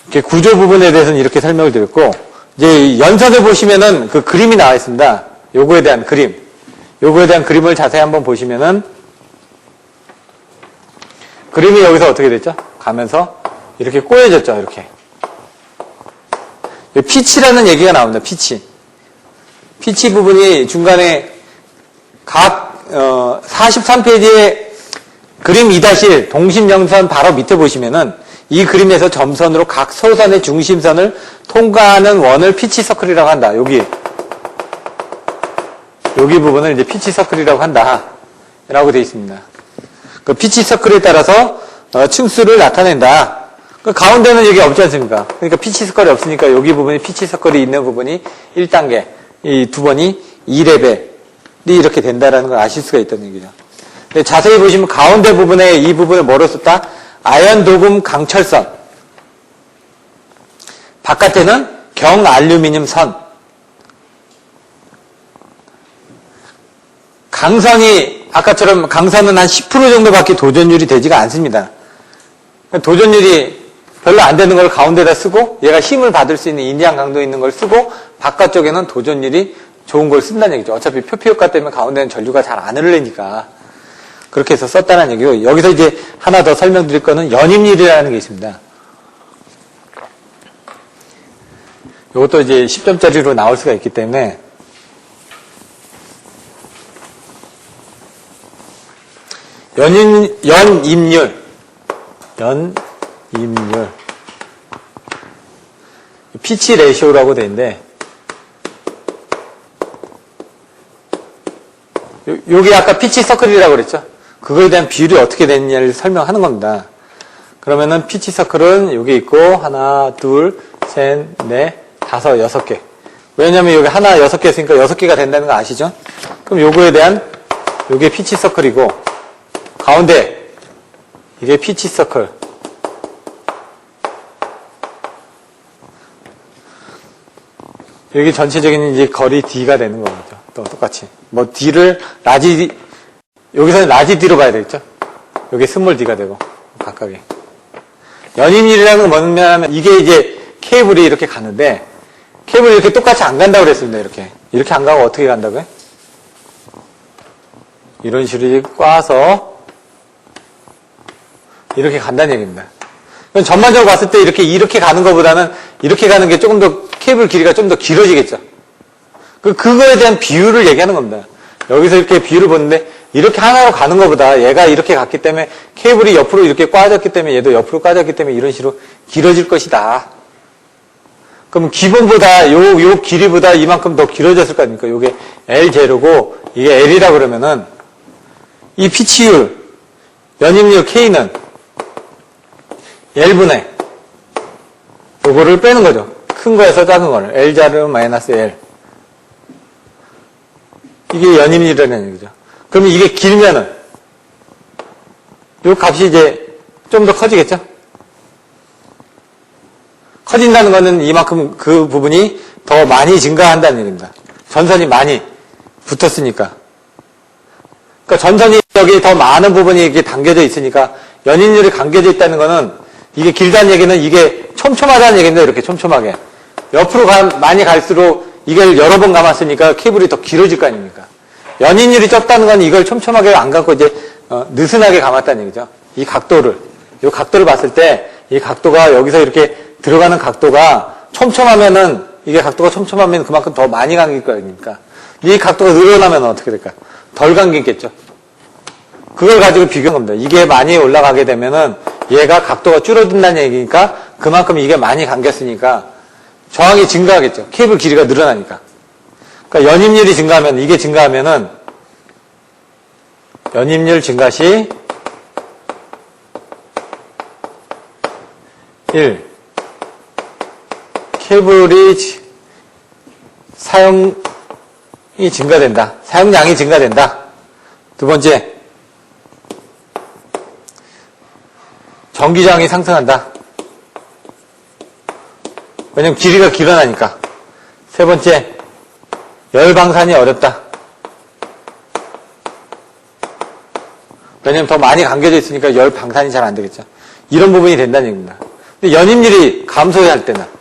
이렇게 구조 부분에 대해서는 이렇게 설명을 드렸고, 이제 연선을 보시면은 그 그림이 나와 있습니다. 요거에 대한 그림. 요거에 대한 그림을 자세히 한번 보시면은 그림이 여기서 어떻게 됐죠? 가면서 이렇게 꼬여졌죠. 이렇게. 피치라는 얘기가 나옵니다. 피치 부분이 중간에 각 43페이지에 그림 2-1 동심연선 바로 밑에 보시면은 이 그림에서 점선으로 각 소선의 중심선을 통과하는 원을 피치 서클이라고 한다. 여기 부분을 이제 피치 서클이라고 한다. 라고 되어 있습니다. 그 피치 서클에 따라서 층수를 나타낸다. 그 가운데는 여기 없지 않습니까? 그러니까 피치 서클이 없으니까 여기 부분이 피치 서클이 있는 부분이 1단계, 이 두 번이 2레벨이 이렇게 된다라는 걸 아실 수가 있다는 얘기죠. 근데 자세히 보시면 가운데 부분에 이 부분을 뭐로 썼다? 아연 도금 강철선. 바깥에는 경알루미늄 선. 강선이 아까처럼 강선은 한 10% 정도밖에 도전율이 되지가 않습니다. 도전율이 별로 안 되는 걸 가운데다 쓰고 얘가 힘을 받을 수 있는 인디안 강도 있는 걸 쓰고 바깥쪽에는 도전율이 좋은 걸 쓴다는 얘기죠. 어차피 표피효과 때문에 가운데는 전류가 잘 안 흐르니까 그렇게 해서 썼다는 얘기고, 여기서 이제 하나 더 설명드릴 거는 연임률이라는 게 있습니다. 이것도 이제 10점짜리로 나올 수가 있기 때문에 연임률 피치 레이쇼라고 되어 있는데 여기 아까 피치 서클이라고 그랬죠? 그거에 대한 비율이 어떻게 되느냐를 설명하는 겁니다. 그러면은 피치 서클은 여기 있고 하나, 둘, 셋, 넷, 다섯, 6개. 왜냐면 여기 하나 6개 있으니까 6개가 된다는 거 아시죠? 그럼 요거에 대한 요게 피치 서클이고 가운데 이게 피치 서클. 여기 전체적인 이제 거리 D가 되는 거죠. 또 똑같이. 뭐 D를 여기서는 라지 D로 봐야 되겠죠? 여기 스몰 D가 되고 각각에. 연임률이라는 건 뭐냐면 이게 이제 케이블이 이렇게 가는데 케이블이 이렇게 똑같이 안 간다고 그랬습니다. 이렇게 안 가고 어떻게 간다고요? 이런 식으로 꽈서 이렇게 간다는 얘기입니다. 전반적으로 봤을 때 이렇게 가는 것보다는 이렇게 가는 게 조금 더 케이블 길이가 좀 더 길어지겠죠. 그거에 대한 비율을 얘기하는 겁니다. 여기서 이렇게 비율을 보는데 이렇게 하나로 가는 것보다 얘가 이렇게 갔기 때문에 케이블이 옆으로 이렇게 꽈졌기 때문에 얘도 옆으로 꽈졌기 때문에 이런 식으로 길어질 것이다. 그럼 기본보다 요 길이보다 이만큼 더 길어졌을 거 아닙니까? 요게 L0고 이게 L이라 그러면은 이 피치율 연입률 K는 L분의 요거를 빼는 거죠. 큰 거에서 작은 거를 L-L 이게 연입률이라는 얘기죠. 그러면 이게 길면은 요 값이 이제 좀 더 커지겠죠? 커진다는 거는 이만큼 그 부분이 더 많이 증가한다는 얘기입니다. 전선이 많이 붙었으니까. 그러니까 전선이 여기 더 많은 부분이 이렇게 당겨져 있으니까 연입률이 감겨져 있다는 거는 이게 길다는 얘기는 이게 촘촘하다는 얘기인데 이렇게 촘촘하게. 옆으로 많이 갈수록 이걸 여러 번 감았으니까 케이블이 더 길어질 거 아닙니까? 연입률이 적다는 건 이걸 촘촘하게 안 감고 이제 느슨하게 감았다는 얘기죠. 이 각도를 봤을 때 이 각도가 여기서 이렇게 들어가는 각도가 촘촘하면은 이게 각도가 촘촘하면 그만큼 더 많이 감길 거 아닙니까? 이 각도가 늘어나면 어떻게 될까? 덜 감기겠죠. 그걸 가지고 비교한 겁니다. 이게 많이 올라가게 되면은 얘가 각도가 줄어든다는 얘기니까 그만큼 이게 많이 감겼으니까 저항이 증가하겠죠. 케이블 길이가 늘어나니까. 그러니까 연입률이 증가하면 이게 증가하면은 연입률 증가 시 1. 케이블이 사용이 증가된다. 사용량이 증가된다. 두 번째, 전기저항이 상승한다. 왜냐면 길이가 길어나니까. 세 번째, 열 방산이 어렵다. 왜냐면 더 많이 감겨져 있으니까 열 방산이 잘 안 되겠죠. 이런 부분이 된다는 얘기입니다. 근데 연입률이 감소할 때는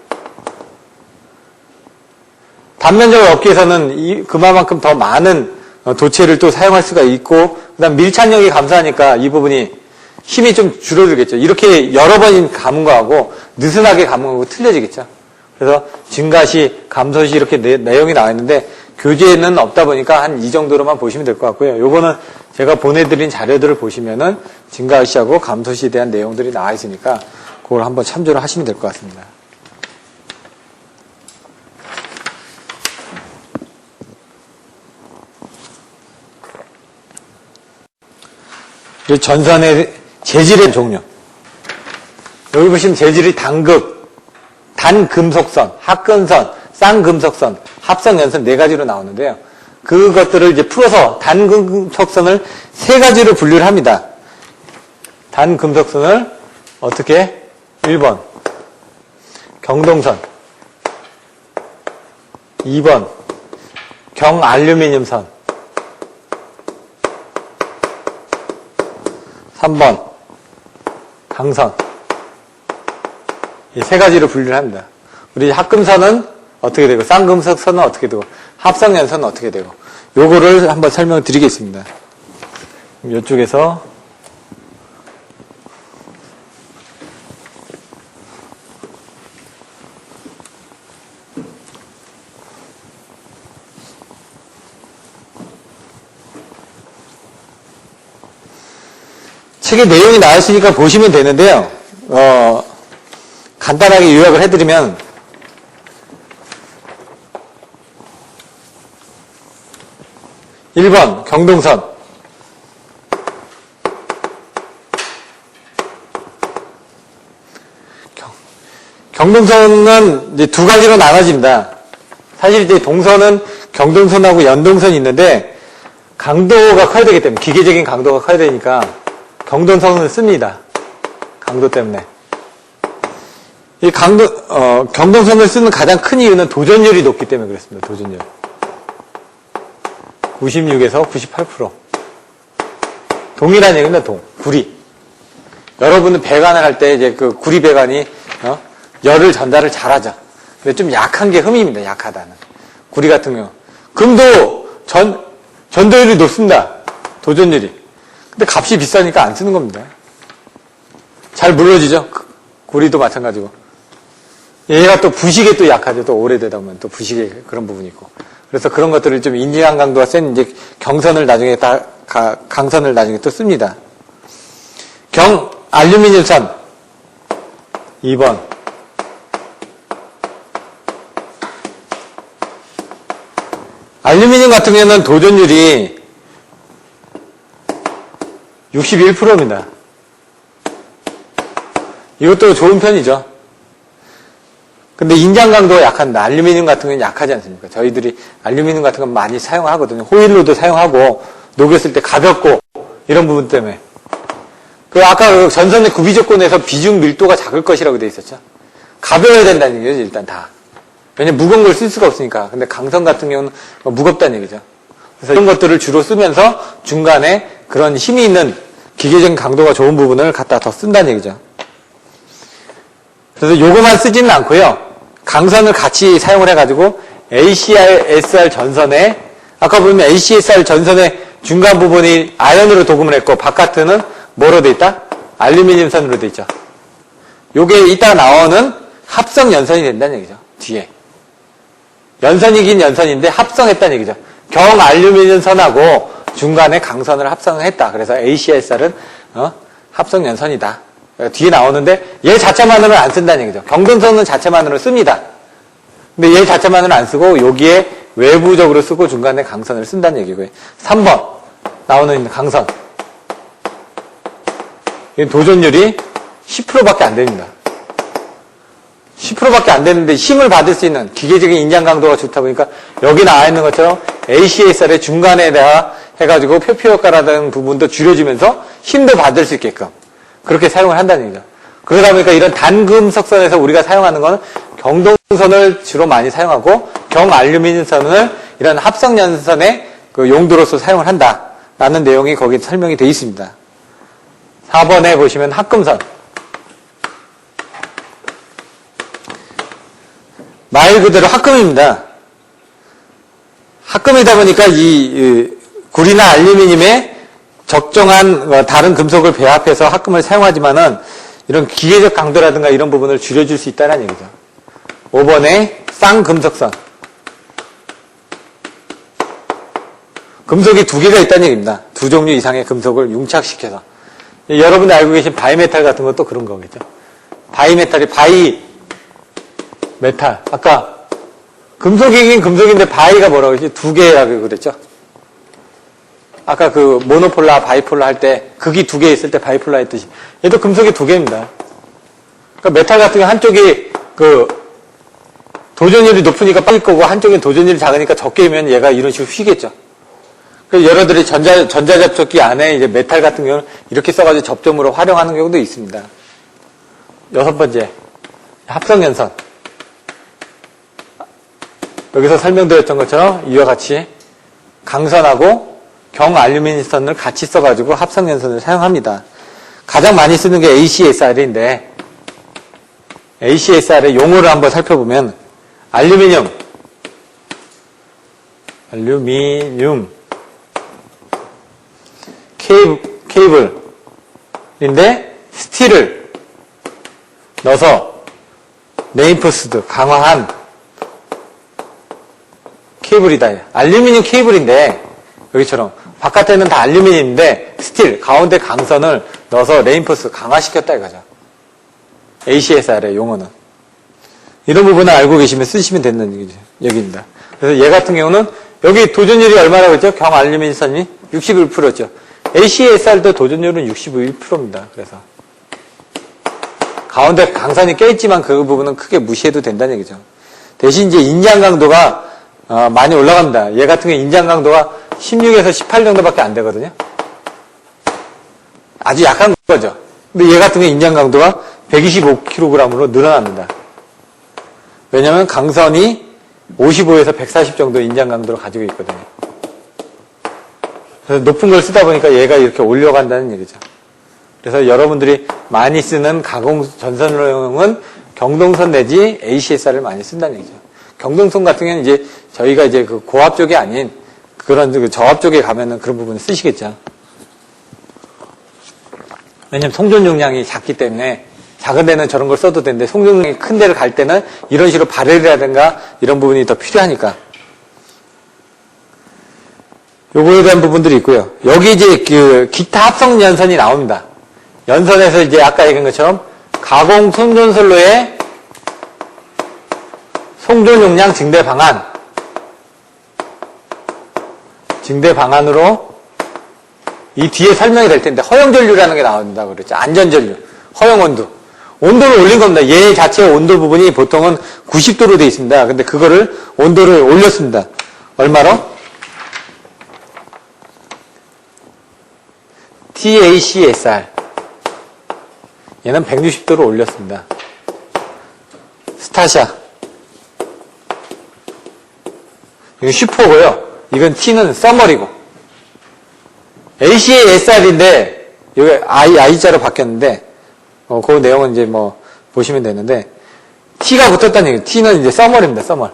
단면적을 얻기 위해서는 그만큼 더 많은 도체를 또 사용할 수가 있고 그다음 밀착력이 감소하니까 이 부분이 힘이 좀 줄어들겠죠. 이렇게 여러 번 감은 거하고 느슨하게 감은 거하고 틀려지겠죠. 그래서 증가시, 감소시 이렇게 내용이 나와 있는데 교재에는 없다 보니까 한 이 정도로만 보시면 될 것 같고요. 요거는 제가 보내드린 자료들을 보시면은 증가시하고 감소시에 대한 내용들이 나와 있으니까 그걸 한번 참조를 하시면 될 것 같습니다. 전선의 재질의 종류. 여기 보시면 재질이 단극, 단금속선, 합금선, 쌍금속선, 합성연선 네 가지로 나오는데요. 그것들을 이제 풀어서 단금속선을 세 가지로 분류를 합니다. 단금속선을 어떻게? 1번 경동선, 2번 경알루미늄선, 3번 강선. 이 세 가지로 분류를 합니다. 우리 합금선은 어떻게 되고 쌍금속선은 어떻게 되고 합성연선은 어떻게 되고 요거를 한번 설명을 드리겠습니다. 이쪽에서 책에 내용이 나와 있으니까 보시면 되는데요. 간단하게 요약을 해드리면 1번 경동선. 경동선은 이제 두 가지로 나눠집니다. 사실 이제 동선은 경동선하고 연동선이 있는데 강도가 커야 되기 때문에 기계적인 강도가 커야 되니까 경동선을 씁니다. 강도 때문에. 이 경동선을 쓰는 가장 큰 이유는 도전율이 높기 때문에 그렇습니다. 도전율. 96에서 98%. 동이라는 얘기는 구리. 여러분은 배관을 할 때 이제 그 구리 배관이, 열을 전달을 잘하죠. 근데 좀 약한 게 흠입니다. 약하다는. 구리 같은 경우. 금도 전도율이 높습니다. 도전율이. 근데 값이 비싸니까 안 쓰는 겁니다. 잘 물러지죠? 구리도 마찬가지고. 얘가 또 부식에 또 약하죠. 또 오래되다 보면 또 부식에 그런 부분이 있고. 그래서 그런 것들을 좀 인지한 강도가 센 이제 경선을 나중에 강선을 나중에 또 씁니다. 알루미늄선 2번. 알루미늄 같은 경우는 도전율이 61%입니다. 이것도 좋은 편이죠. 근데 인장 강도가 약합니다. 알루미늄 같은 경우는 약하지 않습니까? 저희들이 알루미늄 같은 건 많이 사용하거든요. 호일로도 사용하고, 녹였을 때 가볍고, 이런 부분 때문에. 아까 그 전선의 구비 조건에서 비중 밀도가 작을 것이라고 되어 있었죠. 가벼워야 된다는 얘기죠, 일단 다. 왜냐면 무거운 걸 쓸 수가 없으니까. 근데 강선 같은 경우는 무겁다는 얘기죠. 그래서 이런 것들을 주로 쓰면서 중간에 그런 힘이 있는 기계적인 강도가 좋은 부분을 갖다 더 쓴다는 얘기죠. 그래서 요거만 쓰지는 않고요. 강선을 같이 사용을 해가지고 ACSR 전선에, 아까 보면 ACSR 전선의 중간 부분이 아연으로 도금을 했고 바깥은 뭐로 돼 있다? 알루미늄 선으로 돼 있죠. 요게 이따 나오는 합성 연선이 된다는 얘기죠. 뒤에. 연선이긴 연선인데 합성했다는 얘기죠. 경알루미늄 선하고 중간에 강선을 합성했다. 그래서 ACSR은 합성 연선이다. 뒤에 나오는데 얘 자체만으로는 안 쓴다는 얘기죠. 경동선은 자체만으로 씁니다. 근데 얘 자체만으로는 안 쓰고 여기에 외부적으로 쓰고 중간에 강선을 쓴다는 얘기고요. 3번 나오는 강선. 도전율이 10%밖에 안 됩니다. 10%밖에 안 되는데 힘을 받을 수 있는 기계적인 인장 강도가 좋다 보니까 여기 나와 있는 것처럼 ACSR의 중간에다가 해가지고 표피 효과라는 부분도 줄여주면서 힘도 받을 수 있게끔 그렇게 사용을 한다는 얘기죠. 그러다 보니까 이런 단금속선에서 우리가 사용하는 건 경동선을 주로 많이 사용하고 경알루미늄선을 이런 합성연선의 그 용도로서 사용을 한다라는 내용이 거기 설명이 되어 있습니다. 4번에 보시면 합금선. 말 그대로 합금입니다. 합금이다 보니까 이 구리나 알루미늄에 적정한 다른 금속을 배합해서 합금을 사용하지만은 이런 기계적 강도라든가 이런 부분을 줄여줄 수 있다는 얘기죠. 5번에 쌍금속선. 금속이 두 개가 있다는 얘기입니다. 두 종류 이상의 금속을 융착시켜서. 여러분이 알고 계신 바이메탈 같은 것도 그런 거겠죠. 바이메탈이 바이메탈. 아까 금속이긴 금속인데 바이가 뭐라고 했지? 두 개라고 그랬죠. 아까 그 모노폴라, 바이폴라 할 때 극이 두 개 있을 때 바이폴라 했듯이 얘도 금속이 두 개입니다. 그러니까 메탈 같은 경우 한쪽이 그 도전율이 높으니까 빨리 거고 한쪽이 도전율이 작으니까 적게면 얘가 이런 식으로 휘겠죠. 그래서 여러분들이 전자접촉기 안에 이제 메탈 같은 경우는 이렇게 써가지고 접점으로 활용하는 경우도 있습니다. 6번째 합성연선. 여기서 설명드렸던 것처럼 이와 같이 강선하고 경알루미늄선을 같이 써가지고 합성연선을 사용합니다. 가장 많이 쓰는 게 ACSR인데 ACSR의 용어를 한번 살펴보면 알루미늄 케이블인데 스틸을 넣어서 레인포스드 강화한 케이블이다. 알루미늄 케이블인데 여기처럼 바깥에는 다 알루미늄인데 스틸 가운데 강선을 넣어서 레인포스 강화시켰다 이거죠. ACSR의 용어는 이런 부분을 알고 계시면 쓰시면 되는 얘기입니다. 그래서 얘 같은 경우는 여기 도전율이 얼마라고 했죠? 경알루미늄선이 61%죠. ACSR도 도전율은 61%입니다. 그래서 가운데 강선이 껴있지만 그 부분은 크게 무시해도 된다는 얘기죠. 대신 이제 인장 강도가 많이 올라갑니다. 얘 같은 경우 인장 강도가 16에서 18 정도밖에 안 되거든요. 아주 약한 거죠. 근데 얘 같은 경우 인장 강도가 125kg으로 늘어납니다. 왜냐하면 강선이 55에서 140 정도 인장 강도를 가지고 있거든요. 그래서 높은 걸 쓰다 보니까 얘가 이렇게 올려간다는 얘기죠. 그래서 여러분들이 많이 쓰는 가공 전선용은 경동선 내지 ACSR을 많이 쓴다는 얘기죠. 경동선 같은 경우는 이제 저희가 이제 그 고압 쪽이 아닌 그런 그 저압 쪽에 가면은 그런 부분을 쓰시겠죠. 왜냐면 송전 용량이 작기 때문에 작은 데는 저런 걸 써도 되는데 송전용량이 큰 데를 갈 때는 이런 식으로 바렐이라든가 이런 부분이 더 필요하니까. 요거에 대한 부분들이 있고요. 여기 이제 그 기타 합성 연선이 나옵니다. 연선에서 이제 아까 얘기한 것처럼 가공 송전선로의 송전 용량 증대 방안으로 이 뒤에 설명이 될 텐데 허용전류라는 게 나온다 그랬죠. 안전전류, 허용온도. 온도를 올린 겁니다. 얘 자체의 온도 부분이 보통은 90도로 되어 있습니다. 근데 그거를 온도를 올렸습니다. 얼마로? TACSR. 얘는 160도로 올렸습니다. 스타샤. 이건 슈퍼고요. 이건 T는 서머리고. ACSR인데, 여기 I자로 바뀌었는데, 그 내용은 이제 뭐, 보시면 되는데, T가 붙었다는 얘기예요. T는 이제 서머리입니다, 서머.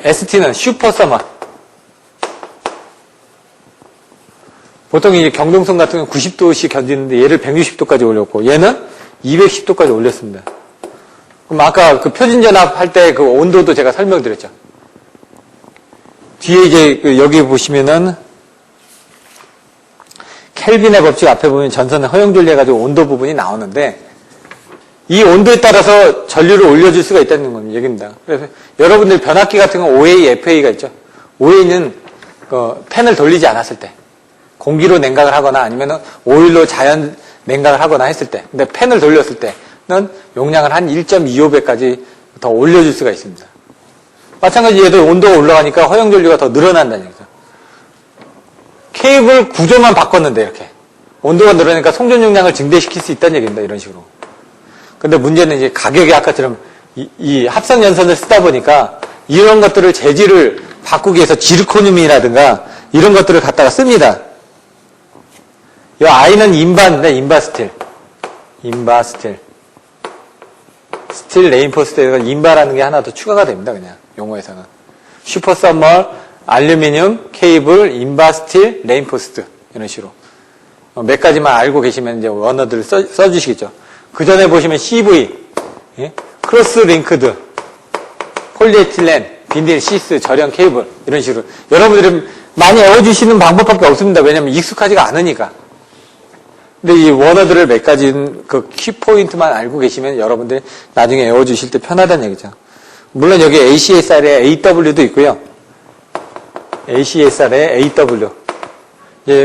ST는 슈퍼 서머. 보통 이제 경동선 같은 경우는 90도씩 견디는데 얘를 160도까지 올렸고 얘는 210도까지 올렸습니다. 그럼 아까 그 표준전압 할 때 그 온도도 제가 설명드렸죠. 뒤에 이제 여기 보시면은 켈빈의 법칙 앞에 보면 전선의 허용전류 해가지고 온도 부분이 나오는데 이 온도에 따라서 전류를 올려줄 수가 있다는 겁니다. 얘기입니다. 그래서 여러분들 변압기 같은 건 OA, FA가 있죠. OA는 팬을 돌리지 않았을 때 공기로 냉각을 하거나 아니면 오일로 자연 냉각을 하거나 했을 때 근데 팬을 돌렸을 때는 용량을 한 1.25배까지 더 올려줄 수가 있습니다. 마찬가지로 얘도 온도가 올라가니까 허용전류가 더 늘어난다는 얘기죠. 케이블 구조만 바꿨는데 이렇게 온도가 늘어나니까 송전 용량을 증대시킬 수 있다는 얘기입니다. 이런 식으로. 근데 문제는 이제 가격이 아까처럼 이 합성 연선을 쓰다 보니까 이런 것들을 재질을 바꾸기 위해서 지르코늄이라든가 이런 것들을 갖다가 씁니다. 이 I는 인바인데 인바스틸. 스틸 레인포스트가 인바라는 게 하나 더 추가가 됩니다. 그냥 용어에서는. 슈퍼서멀, 알루미늄, 케이블, 인바스틸, 레인포스트 이런 식으로. 몇 가지만 알고 계시면 이제 원어들을 써주시겠죠. 그 전에 보시면 CV, 예? 크로스 링크드, 폴리에틸렌, 빈딜, 시스, 절연 케이블 이런 식으로. 여러분들이 많이 외워주시는 방법밖에 없습니다. 왜냐하면 익숙하지가 않으니까. 근데 이 원어들을 몇 가지 그 키포인트만 알고 계시면 여러분들이 나중에 외워주실 때 편하다는 얘기죠. 물론 여기 ACSR에 AW도 있고요. ACSR에 AW.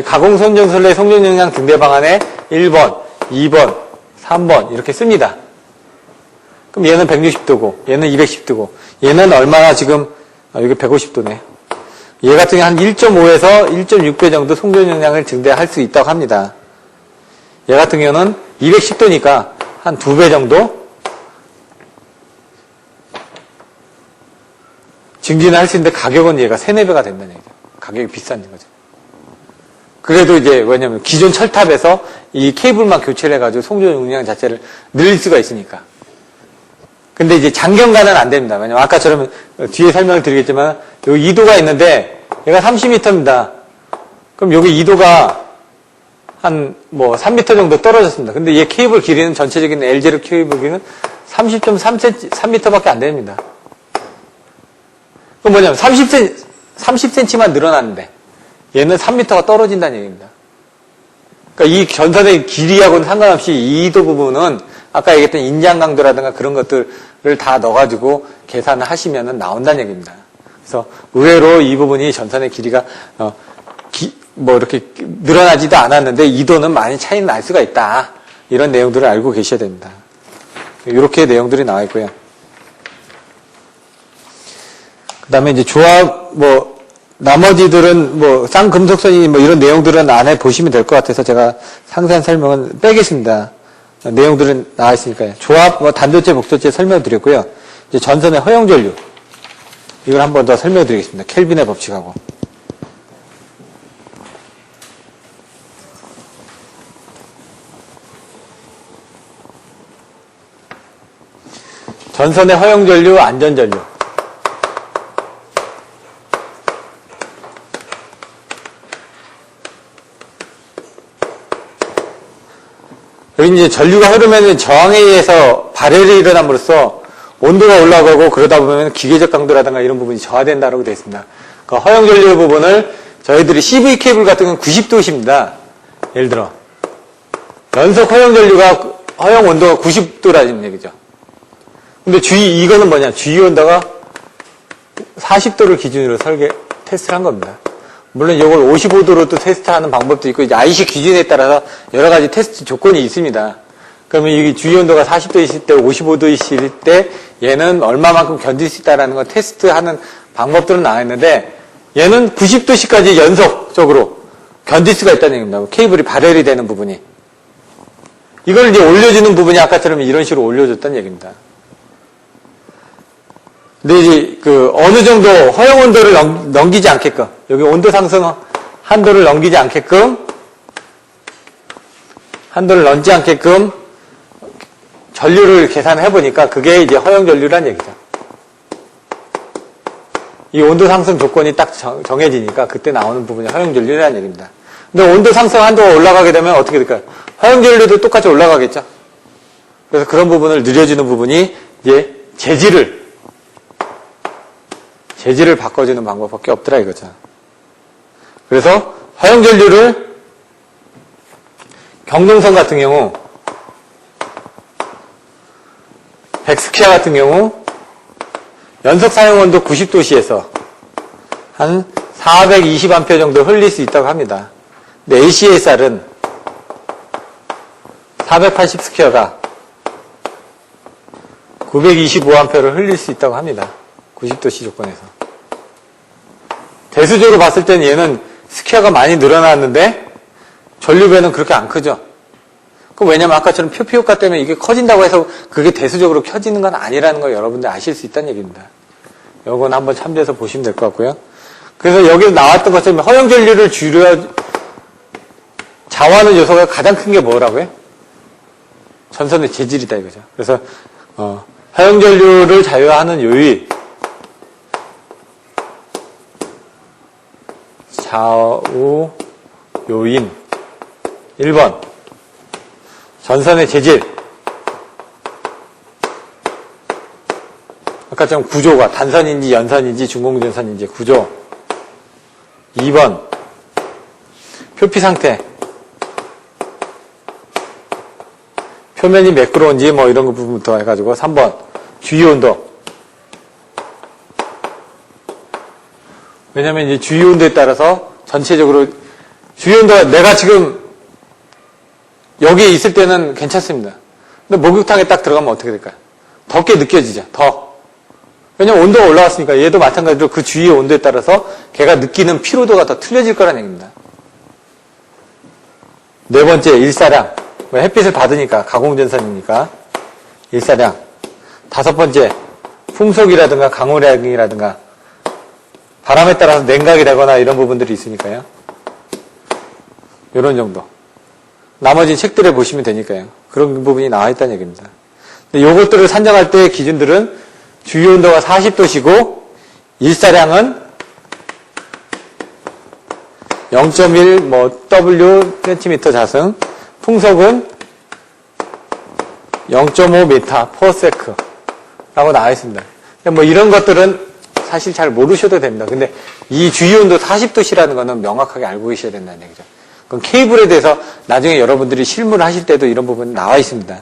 가공선전선로의 송전용량 증대 방안에 1번, 2번, 3번 이렇게 씁니다. 그럼 얘는 160도고 얘는 210도고 얘는 얼마나 지금 여기 150도네. 얘 같은 경우 한 1.5에서 1.6배 정도 송전용량을 증대할 수 있다고 합니다. 얘 같은 경우는 210도니까 한 2배 정도 증진을 할 수 있는데 가격은 얘가 3, 4배가 된다는 얘기죠. 가격이 비싼 거죠. 그래도 이제 왜냐면 기존 철탑에서 이 케이블만 교체를 해가지고 송전 용량 자체를 늘릴 수가 있으니까. 근데 이제 장경과는 안 됩니다. 왜냐면 아까처럼 뒤에 설명을 드리겠지만 여기 2도가 있는데 얘가 30m입니다. 그럼 여기 2도가 한 뭐 3m 정도 떨어졌습니다. 근데 얘 케이블 길이는 전체적인 LGL 케이블 길이는 30.3cm, 3m밖에 안 됩니다. 그럼 뭐냐면 30cm만 늘어났는데 얘는 3m가 떨어진다는 얘기입니다. 그러니까 이 전선의 길이하고는 상관없이 이 2도 부분은 아까 얘기했던 인장 강도라든가 그런 것들을 다 넣어가지고 계산을 하시면 나온다는 얘기입니다. 그래서 의외로 이 부분이 전선의 길이가 뭐 이렇게 늘어나지도 않았는데 2도는 많이 차이는 날 수가 있다. 이런 내용들을 알고 계셔야 됩니다. 이렇게 내용들이 나와 있고요. 그 다음에 이제 조합, 뭐, 나머지들은 뭐, 쌍금속선이 뭐 이런 내용들은 안에 보시면 될 것 같아서 제가 상세한 설명은 빼겠습니다. 내용들은 나와 있으니까요. 조합, 뭐, 단도체, 복도체 설명드렸고요. 이제 전선의 허용전류. 이걸 한 번 더 설명드리겠습니다. 켈빈의 법칙하고. 전선의 허용전류, 안전전류. 여기 이제 전류가 흐르면 저항에 의해서 발열이 일어남으로써 온도가 올라가고 그러다 보면 기계적 강도라든가 이런 부분이 저하된다고 되어 있습니다. 그 허용 전류 부분을 저희들이 CV 케이블 같은 건 90도씨입니다. 예를 들어 연속 허용 전류가 허용 온도가 90도라는 얘기죠. 근데 이거는 뭐냐? 주의 온도가 40도를 기준으로 테스트를 한 겁니다. 물론 이걸 55도로도 테스트하는 방법도 있고, 이제 IC 기준에 따라서 여러 가지 테스트 조건이 있습니다. 그러면 이게 주의 온도가 40도이실 때, 55도이실 때, 얘는 얼마만큼 견딜 수 있다라는 걸 테스트하는 방법들은 나와 있는데, 얘는 90도씨까지 연속적으로 견딜 수가 있다는 얘기입니다. 케이블이 발열이 되는 부분이. 이걸 이제 올려주는 부분이 아까처럼 이런 식으로 올려줬다는 얘기입니다. 근데 이제 어느 정도 허용 온도를 넘기지 않게끔, 여기 온도 상승 한도를 넘기지 않게끔, 한도를 넘지 않게끔 전류를 계산해 보니까 그게 이제 허용 전류란 얘기죠. 이 온도 상승 조건이 딱 정해지니까 그때 나오는 부분이 허용 전류란 얘기입니다. 근데 온도 상승 한도가 올라가게 되면 어떻게 될까요? 허용 전류도 똑같이 올라가겠죠. 그래서 그런 부분을 늘려주는 부분이 이제 재질을 바꿔주는 방법밖에 없더라 이거죠. 그래서 허용 전류를 경동선 같은 경우 100스퀘어 같은 경우 연속 사용 온도 90도씨에서 한 420A 정도 흘릴 수 있다고 합니다. 근데 ACSR은 480스퀘어가 925A를 흘릴 수 있다고 합니다. 90도씨 조건에서. 대수적으로 봤을 때는 얘는 스퀘어가 많이 늘어났는데 전류배는 그렇게 안 크죠. 그럼 왜냐면 아까처럼 표피 효과 때문에 이게 커진다고 해서 그게 대수적으로 켜지는 건 아니라는 걸 여러분들 아실 수 있다는 얘기입니다. 요건 한번 참조해서 보시면 될 것 같고요. 그래서 여기서 나왔던 것처럼 허용 전류를 좌우하는 요소가 가장 큰 게 뭐라고요? 전선의 재질이다 이거죠. 그래서 허용 전류를 자유화하는 요인 좌우 요인 1번 전선의 재질 아까처럼 구조가 단선인지 연선인지 중공전선인지 구조 2번 표피 상태 표면이 매끄러운지 뭐 이런 부분부터 해가지고 3번 주의 온도 왜냐면 이제 주의 온도에 따라서 전체적으로 주의 온도가 내가 지금 여기에 있을 때는 괜찮습니다. 근데 목욕탕에 딱 들어가면 어떻게 될까요? 덥게 느껴지죠. 더. 왜냐면 온도가 올라왔으니까 얘도 마찬가지로 그 주위의 온도에 따라서 걔가 느끼는 피로도가 더 틀려질 거라는 얘기입니다. 네 번째 일사량. 햇빛을 받으니까 가공전선이니까 일사량. 다섯 번째 풍속이라든가 강우량이라든가 바람에 따라서 냉각이 되거나 이런 부분들이 있으니까요. 이런 정도. 나머지 책들에 보시면 되니까요. 그런 부분이 나와 있다는 얘기입니다. 근데 요것들을 산정할 때 기준들은 주위 온도가 40도시고 일사량은 0.1 W cm 자승, 풍속은 0.5m per sec 라고 나와 있습니다. 뭐 이런 것들은 사실 잘 모르셔도 됩니다. 근데 이 주위 온도 40도씨라는 거는 명확하게 알고 계셔야 된다는 얘기죠. 그럼 케이블에 대해서 나중에 여러분들이 실무를 하실 때도 이런 부분이 나와 있습니다.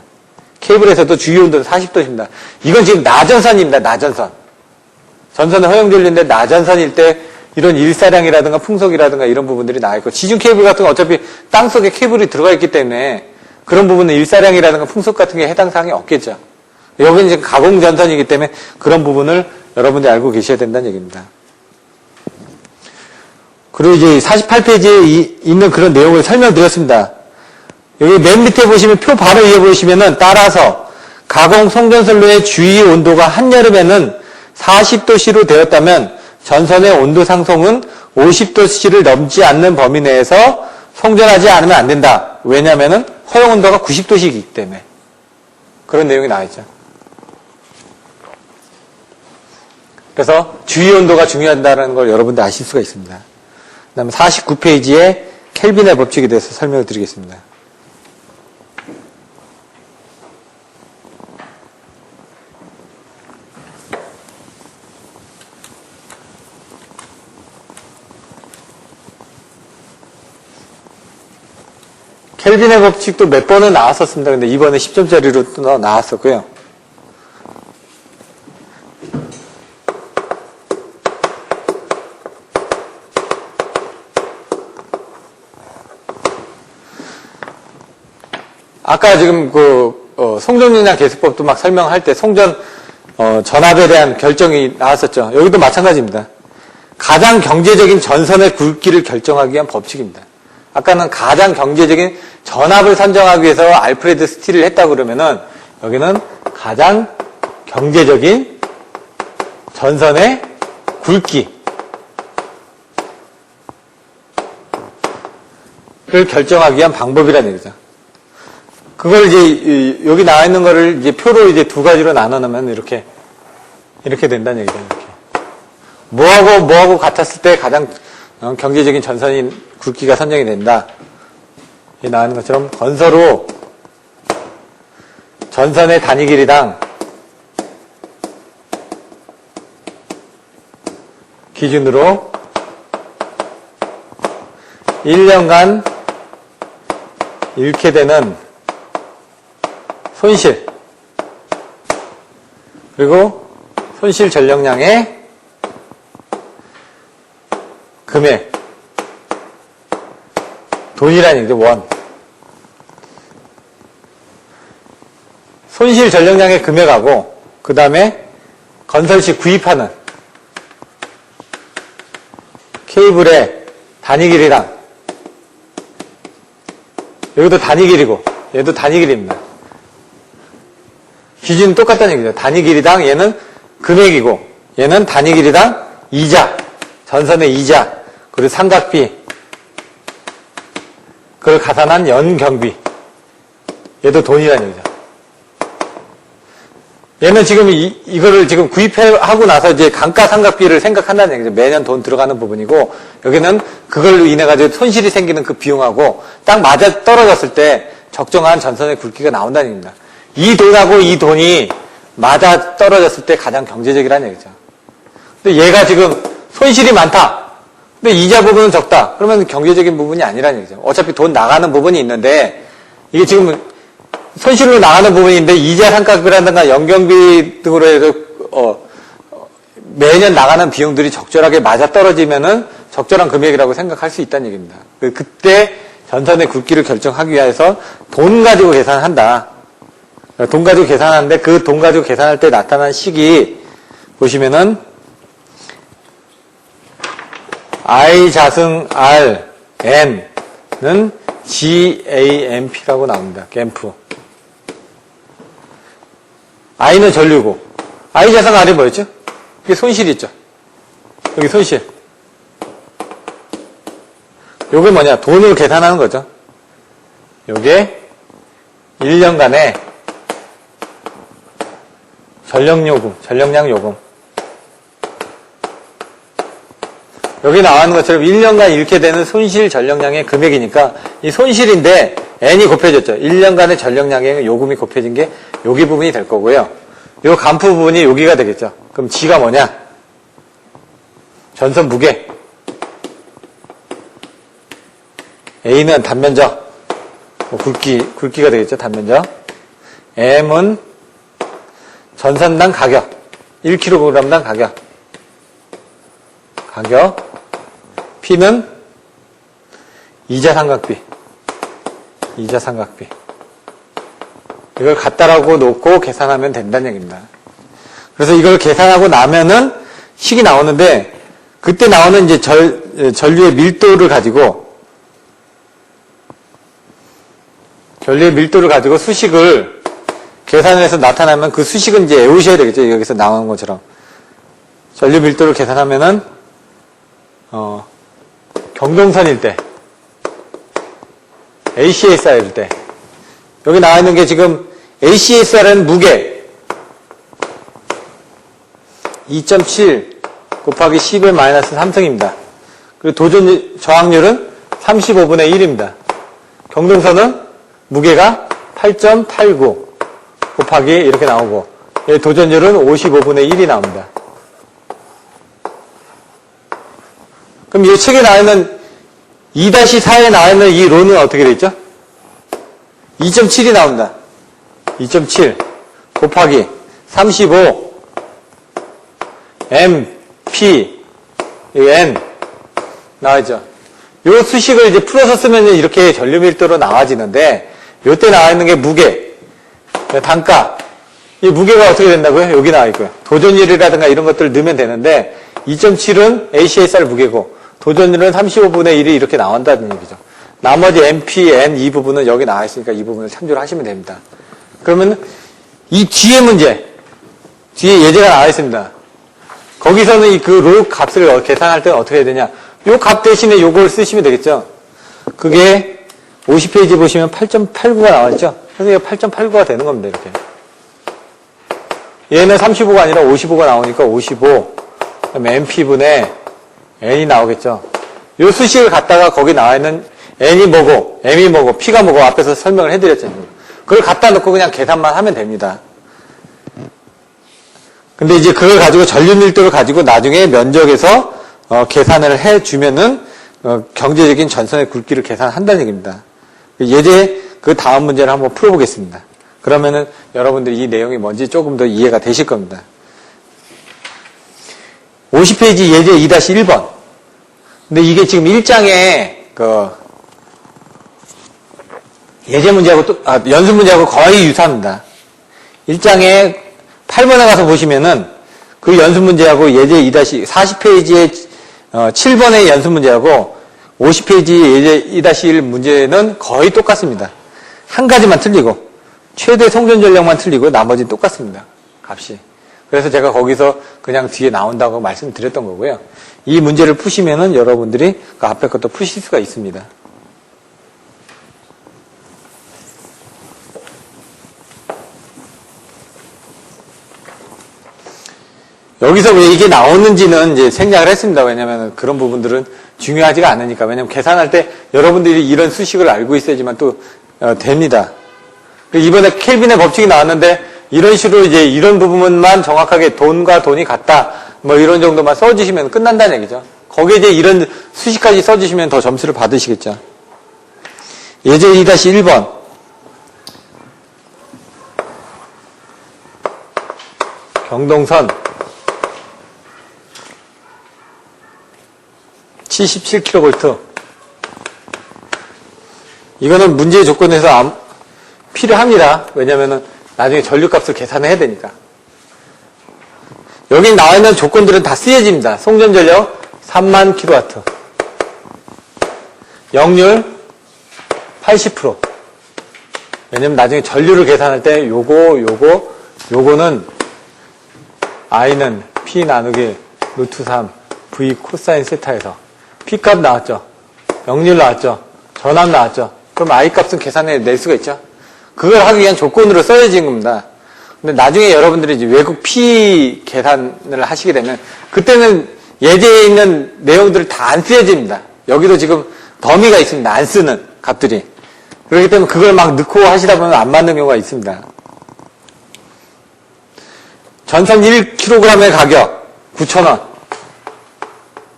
케이블에서도 주위 온도는 40도입니다. 이건 지금 나전선입니다. 나전선. 전선은 허용 전류인데 나전선일 때 이런 일사량이라든가 풍속이라든가 이런 부분들이 나와 있고 지중 케이블 같은 건 어차피 땅속에 케이블이 들어가 있기 때문에 그런 부분은 일사량이라든가 풍속 같은 게 해당 사항이 없겠죠. 여기는 지금 가공전선이기 때문에 그런 부분을 여러분들이 알고 계셔야 된다는 얘기입니다. 그리고 이제 48페이지에 있는 그런 내용을 설명드렸습니다. 여기 맨 밑에 보시면 표 바로 위에 보시면은 따라서 가공 송전선로의 주위 온도가 한여름에는 40도씨로 되었다면 전선의 온도 상승은 50도씨를 넘지 않는 범위 내에서 송전하지 않으면 안 된다. 왜냐면은 허용 온도가 90도씨이기 때문에. 그런 내용이 나와 있죠. 그래서 주위 온도가 중요하다는 걸 여러분들 아실 수가 있습니다. 그 다음에 49페이지에 켈빈의 법칙에 대해서 설명을 드리겠습니다. 켈빈의 법칙도 몇 번은 나왔었습니다. 근데 이번에 10점짜리로 또 나왔었고요. 아까 지금 송전용량 계수법도 막 설명할 때 전압에 대한 결정이 나왔었죠. 여기도 마찬가지입니다. 가장 경제적인 전선의 굵기를 결정하기 위한 법칙입니다. 아까는 가장 경제적인 전압을 선정하기 위해서 알프레드 스틸을 했다고 그러면은 여기는 가장 경제적인 전선의 굵기를 결정하기 위한 방법이라는 얘기죠. 그걸 이제 여기 나와 있는 거를 이제 표로 이제 두 가지로 나눠 놓으면 이렇게 된다는 얘기죠. 이렇게. 뭐하고 같았을 때 가장 경제적인 전선인 굵기가 선정이 된다. 이 나오는 것처럼 건서로 전선의 단위 길이당 기준으로 1년간 잃게 되는 손실 그리고 손실 전력량의 금액 돈이라는 얘기죠. 원. 손실 전력량의 금액하고 그 다음에 건설 시 구입하는 케이블의 단위 길이랑 여기도 단위 길이고 얘도 단위 길이입니다. 기준은 똑같다는 얘기죠. 단위 길이당 얘는 금액이고 얘는 단위 길이당 이자, 전선의 이자, 그리고 삼각비, 그걸 가산한 연경비. 얘도 돈이라는 얘기죠. 얘는 지금 이거를 지금 구입하고 나서 이제 감가상각비를 생각한다는 얘기죠. 매년 돈 들어가는 부분이고 여기는 그걸로 인해 가지고 손실이 생기는 그 비용하고 딱 맞아 떨어졌을 때 적정한 전선의 굵기가 나온다는 얘기입니다. 이 돈하고 이 돈이 맞아 떨어졌을 때 가장 경제적이라는 얘기죠. 근데 얘가 지금 손실이 많다. 근데 이자 부분은 적다. 그러면 경제적인 부분이 아니라는 얘기죠. 어차피 돈 나가는 부분이 있는데 이게 지금 손실로 나가는 부분인데 이자 상각비라든가 연경비 등으로 해서 매년 나가는 비용들이 적절하게 맞아 떨어지면은 적절한 금액이라고 생각할 수 있다는 얘기입니다. 그때 전선의 굵기를 결정하기 위해서 돈 가지고 계산한다. 돈 가지고 계산하는데 그 돈 가지고 계산할 때 나타난 식이 보시면은 I 자승 R N는 GAMP라고 나옵니다. GAMP. I는 전류고 I 자승 R이 뭐였죠? 이게 손실이 있죠. 여기 손실. 요게 뭐냐? 돈을 계산하는 거죠. 요게 1년간의 전력량 요금. 여기 나오는 것처럼 1년간 잃게 되는 손실 전력량의 금액이니까 이 손실인데 N이 곱해졌죠. 1년간의 전력량의 요금이 곱해진 게 여기 부분이 될 거고요. 요 간프 부분이 여기가 되겠죠. 그럼 G가 뭐냐? 전선 무게. A는 단면적. 굵기가 되겠죠. 단면적. M은 전선당 가격. 1kg당 가격. P는 이자 상각비. 이걸 갖다라고 놓고 계산하면 된다는 얘기입니다. 그래서 이걸 계산하고 나면은 식이 나오는데 그때 나오는 이제 전류의 밀도를 가지고 수식을 계산해서 나타나면 그 수식은 이제 외우셔야 되겠죠. 여기서 나오는 것처럼. 전류 밀도를 계산하면은 경동선일 때 ACSR일 때 여기 나와 있는 게 지금 ACSR은 무게 2.7 곱하기 10의 마이너스 3승입니다. 그리고 도전 저항률은 35분의 1입니다. 경동선은 무게가 8.89 곱하기 이렇게 나오고 도전율은 55분의 1이 나옵니다. 그럼 이 책에 나와 있는 2-4에 나와 있는 이 론은 어떻게 되어 있죠? 2.7이 나온다. 2.7 곱하기 35 M, P, N 나와있죠. 요 수식을 이제 풀어서 쓰면 이렇게 전류밀도로 나와지는데, 요때 나와 있는 게 무게, 단가. 이 무게가 어떻게 된다고요? 여기 나와 있고요. 도전율이라든가 이런 것들을 넣으면 되는데, 2.7은 ACSR 무게고, 도전율은 35분의 1이 이렇게 나온다는 얘기죠. 나머지 MP, N 이 부분은 여기 나와 있으니까 이 부분을 참조를 하시면 됩니다. 그러면 이 뒤에 문제, 뒤에 예제가 나와 있습니다. 거기서는 이 그 로 값을 계산할 때는 어떻게 해야 되냐? 요 값 대신에 요걸 쓰시면 되겠죠? 그게 50페이지 보시면 8.89가 나와있죠? 그래서 8.89가 되는 겁니다, 이렇게. 얘는 35가 아니라 55가 나오니까 55, 그다음에 MP분의 N이 나오겠죠? 요 수식을 갖다가 거기 나와 있는 N이 뭐고, M이 뭐고, P가 뭐고 앞에서 설명을 해드렸잖아요. 그걸 갖다 놓고 그냥 계산만 하면 됩니다. 근데 이제 그걸 가지고 전류 밀도를 가지고 나중에 면적에서 계산을 해주면은 경제적인 전선의 굵기를 계산한다는 얘기입니다. 예제 그 다음 문제를 한번 풀어보겠습니다. 그러면은 여러분들이 이 내용이 뭔지 조금 더 이해가 되실 겁니다. 50페이지 예제 2-1번. 근데 이게 지금 1장에 예제 문제하고 연습 문제하고 거의 유사합니다. 1장에 8번에 가서 보시면은 그 연습 문제하고 예제 2-40페이지의 7번의 연습 문제하고 50페이지 예제 2-1 문제는 거의 똑같습니다. 한 가지만 틀리고 최대 송전 전력만 틀리고 나머지는 똑같습니다. 값이. 그래서 제가 거기서 그냥 뒤에 나온다고 말씀드렸던 거고요. 이 문제를 푸시면은 여러분들이 그 앞에 것도 푸실 수가 있습니다. 여기서 왜 이게 나오는지는 이제 생략을 했습니다. 왜냐하면 그런 부분들은 중요하지가 않으니까. 왜냐하면 계산할 때 여러분들이 이런 수식을 알고 있어야지만 또 됩니다. 이번에 켈빈의 법칙이 나왔는데 이런 식으로 이제 이런 부분만 정확하게 돈과 돈이 같다. 뭐 이런 정도만 써주시면 끝난다는 얘기죠. 거기에 이제 이런 수식까지 써주시면 더 점수를 받으시겠죠. 예제 2-1번. 경동선 77kV. 이거는 문제의 조건에서 필요합니다. 왜냐면은 나중에 전류값을 계산해야 되니까. 여기 나와 있는 조건들은 다 쓰여집니다. 송전전력 3만 kW. 역률 80%. 왜냐면 나중에 전류를 계산할 때 요거는 I는 P 나누기 루트 3 V 코사인 세타에서 P값 나왔죠. 역률 나왔죠. 전압 나왔죠. 그럼 I값은 계산해낼 수가 있죠. 그걸 하기 위한 조건으로 써야지는 겁니다. 근데 나중에 여러분들이 이제 외국 P 계산을 하시게 되면 그때는 예제에 있는 내용들을 다 안 쓰여집니다. 여기도 지금 더미가 있습니다. 안 쓰는 값들이. 그렇기 때문에 그걸 막 넣고 하시다 보면 안 맞는 경우가 있습니다. 전선 1kg의 가격 9,000원.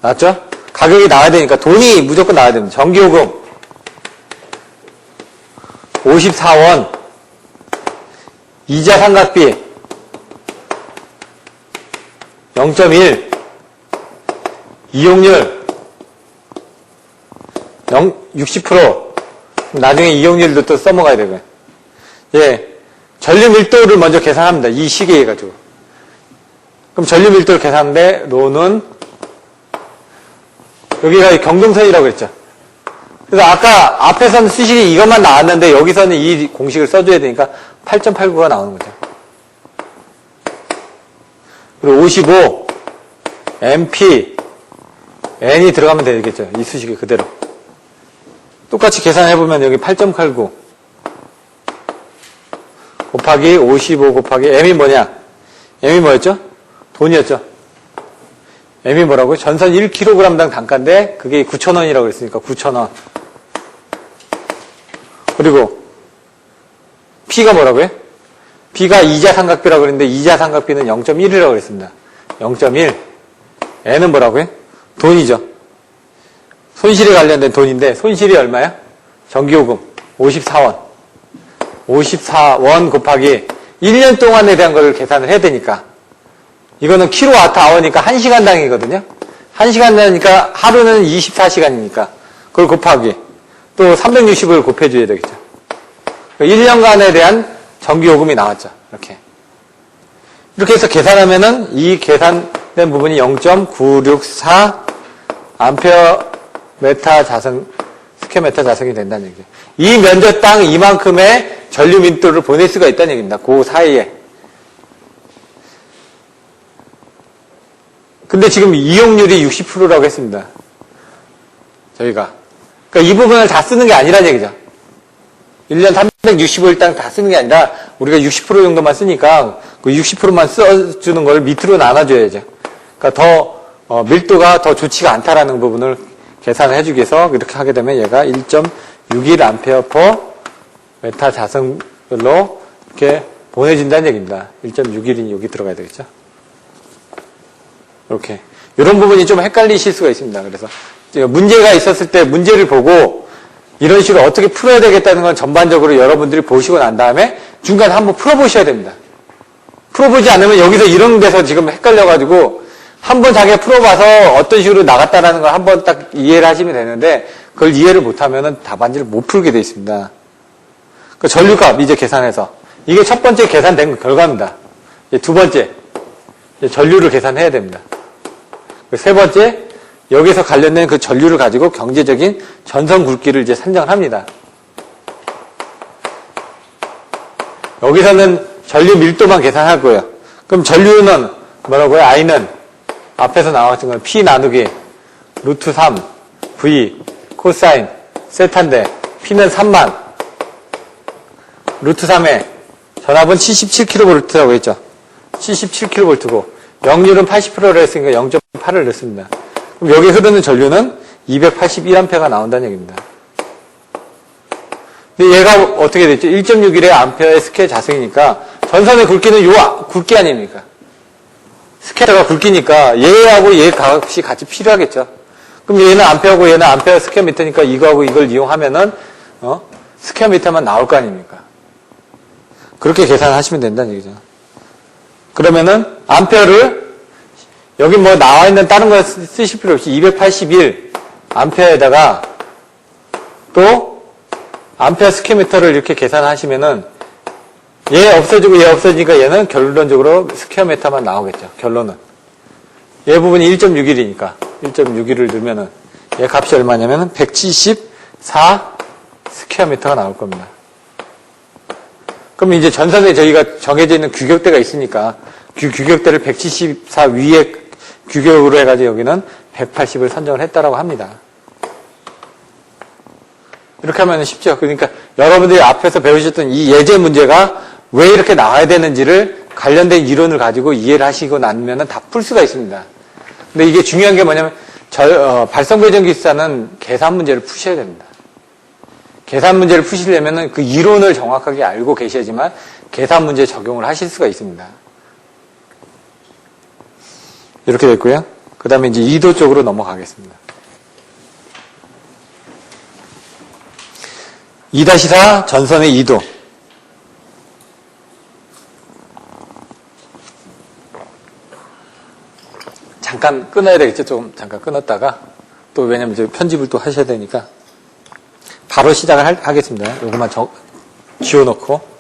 나왔죠? 가격이 나와야 되니까 돈이 무조건 나와야 됩니다. 전기요금 54원. 이자 상각비 0.1. 이용률 60%. 나중에 이용률도 또 써먹어야 되고요. 예. 전류 밀도를 먼저 계산합니다. 이 시계에 가지고. 그럼 전류 밀도를 계산하는데, 로는, 여기가 경동선이라고 그랬죠. 그래서 아까 앞에서는 수식이 이것만 나왔는데, 여기서는 이 공식을 써줘야 되니까 8.89가 나오는 거죠. 그리고 55, MP, N이 들어가면 되겠죠. 이 수식이 그대로. 똑같이 계산해보면 여기 8.89 곱하기 55 곱하기 M이 뭐냐? M이 뭐였죠? 돈이었죠. M이 뭐라고요? 전선 1kg당 단가인데 그게 9,000원이라고 그랬으니까 9,000원. 그리고 P가 뭐라고요? P가 이자 상각비라고 그랬는데 이자 상각비는 0.1이라고 그랬습니다. 0.1. N은 뭐라고요? 돈이죠. 손실에 관련된 돈인데 손실이 얼마야? 전기요금 54원. 54원 곱하기 1년 동안에 대한 걸 계산을 해야 되니까 이거는 킬로와트 아워니까 1시간당이거든요. 1시간이니까 하루는 24시간이니까 그걸 곱하기 또 360을 곱해줘야 되겠죠. 1년간에 대한 전기요금이 나왔죠. 이렇게 해서 계산하면은 이 계산된 부분이 0.964 암페어 메타 자승, 스퀘어 메타 자승이 된다는 얘기죠. 이 면적당 이만큼의 전류 밀도를 보낼 수가 있다는 얘기입니다. 그 사이에. 근데 지금 이용률이 60%라고 했습니다. 저희가. 그러니까 이 부분을 다 쓰는 게 아니라는 얘기죠. 1년 365일당 다 쓰는 게 아니라 우리가 60% 정도만 쓰니까 그 60%만 써주는 걸 밑으로 나눠줘야죠. 그러니까 더 밀도가 더 좋지가 않다라는 부분을 계산을 해주기 위해서 이렇게 하게 되면 얘가 1.61 암페어 퍼 메타 자승별로 이렇게 보내진다는 얘기입니다. 1.61이 여기 들어가야 되겠죠. 이렇게. 이런 부분이 좀 헷갈리실 수가 있습니다. 그래서 문제가 있었을 때 문제를 보고 이런 식으로 어떻게 풀어야 되겠다는 건 전반적으로 여러분들이 보시고 난 다음에 중간에 한번 풀어보셔야 됩니다. 풀어보지 않으면 여기서 이런 데서 지금 헷갈려가지고 한번 자기가 풀어봐서 어떤 식으로 나갔다라는 걸 한번 딱 이해를 하시면 되는데 그걸 이해를 못하면 답안지를 못 풀게 돼 있습니다. 그 전류값 이제 계산해서 이게 첫 번째 계산된 결과입니다. 이제 두 번째 이제 전류를 계산해야 됩니다. 세 번째 여기서 관련된 그 전류를 가지고 경제적인 전선 굵기를 이제 산정을 합니다. 여기서는 전류 밀도만 계산할 거예요. 그럼 전류는 뭐라고요? I는 앞에서 나왔던 건 P 나누기 루트 3 V 코사인 세타인데 P는 3만 루트 3에 전압은 77kV라고 했죠. 77kV고 역률은 80%를 했으니까 0.8을 넣습니다. 그럼 여기 흐르는 전류는 281A가 나온다는 얘기입니다. 근데 얘가 어떻게 됐죠? 1.61의 암페어의 스퀘어 자승이니까 전선의 굵기는 요 굵기 아닙니까? 스퀘어가 굵기니까 얘하고 얘 값이 같이 필요하겠죠. 그럼 얘는 암페어고 얘는 암페어 스퀘어 미터니까 이거하고 이걸 이용하면은 스퀘어 미터만 나올 거 아닙니까? 그렇게 계산하시면 된다는 얘기죠. 그러면은 암페어를 여기 뭐 나와 있는 다른 거 쓰실 필요 없이 281 암페어에다가 또 암페어 스퀘어 미터를 이렇게 계산하시면은 얘 없어지고 얘 없어지니까 얘는 결론적으로 스퀘어 미터만 나오겠죠. 결론은. 얘 부분이 1.61이니까 1.61을 넣으면은 얘 값이 얼마냐면은 174 스퀘어 미터가 나올 겁니다. 그럼 이제 전선에 저희가 정해져 있는 규격대가 있으니까 규격대를 174 위에 규격으로 해가지고 여기는 180을 선정을 했다라고 합니다. 이렇게 하면 쉽죠. 그러니까 여러분들이 앞에서 배우셨던 이 예제 문제가 왜 이렇게 나와야 되는지를 관련된 이론을 가지고 이해를 하시고 나면 다 풀 수가 있습니다. 근데 이게 중요한 게 뭐냐면 발성배전기사는 계산 문제를 푸셔야 됩니다. 계산 문제를 푸시려면 그 이론을 정확하게 알고 계셔야지만 계산 문제 적용을 하실 수가 있습니다. 이렇게 됐고요. 그 다음에 이제 2도 쪽으로 넘어가겠습니다. 2-4 전선의 2도. 잠깐 끊어야 되겠죠. 좀 잠깐 끊었다가 또 왜냐면 이제 편집을 또 하셔야 되니까 바로 시작을 하겠습니다. 요것만 지워놓고.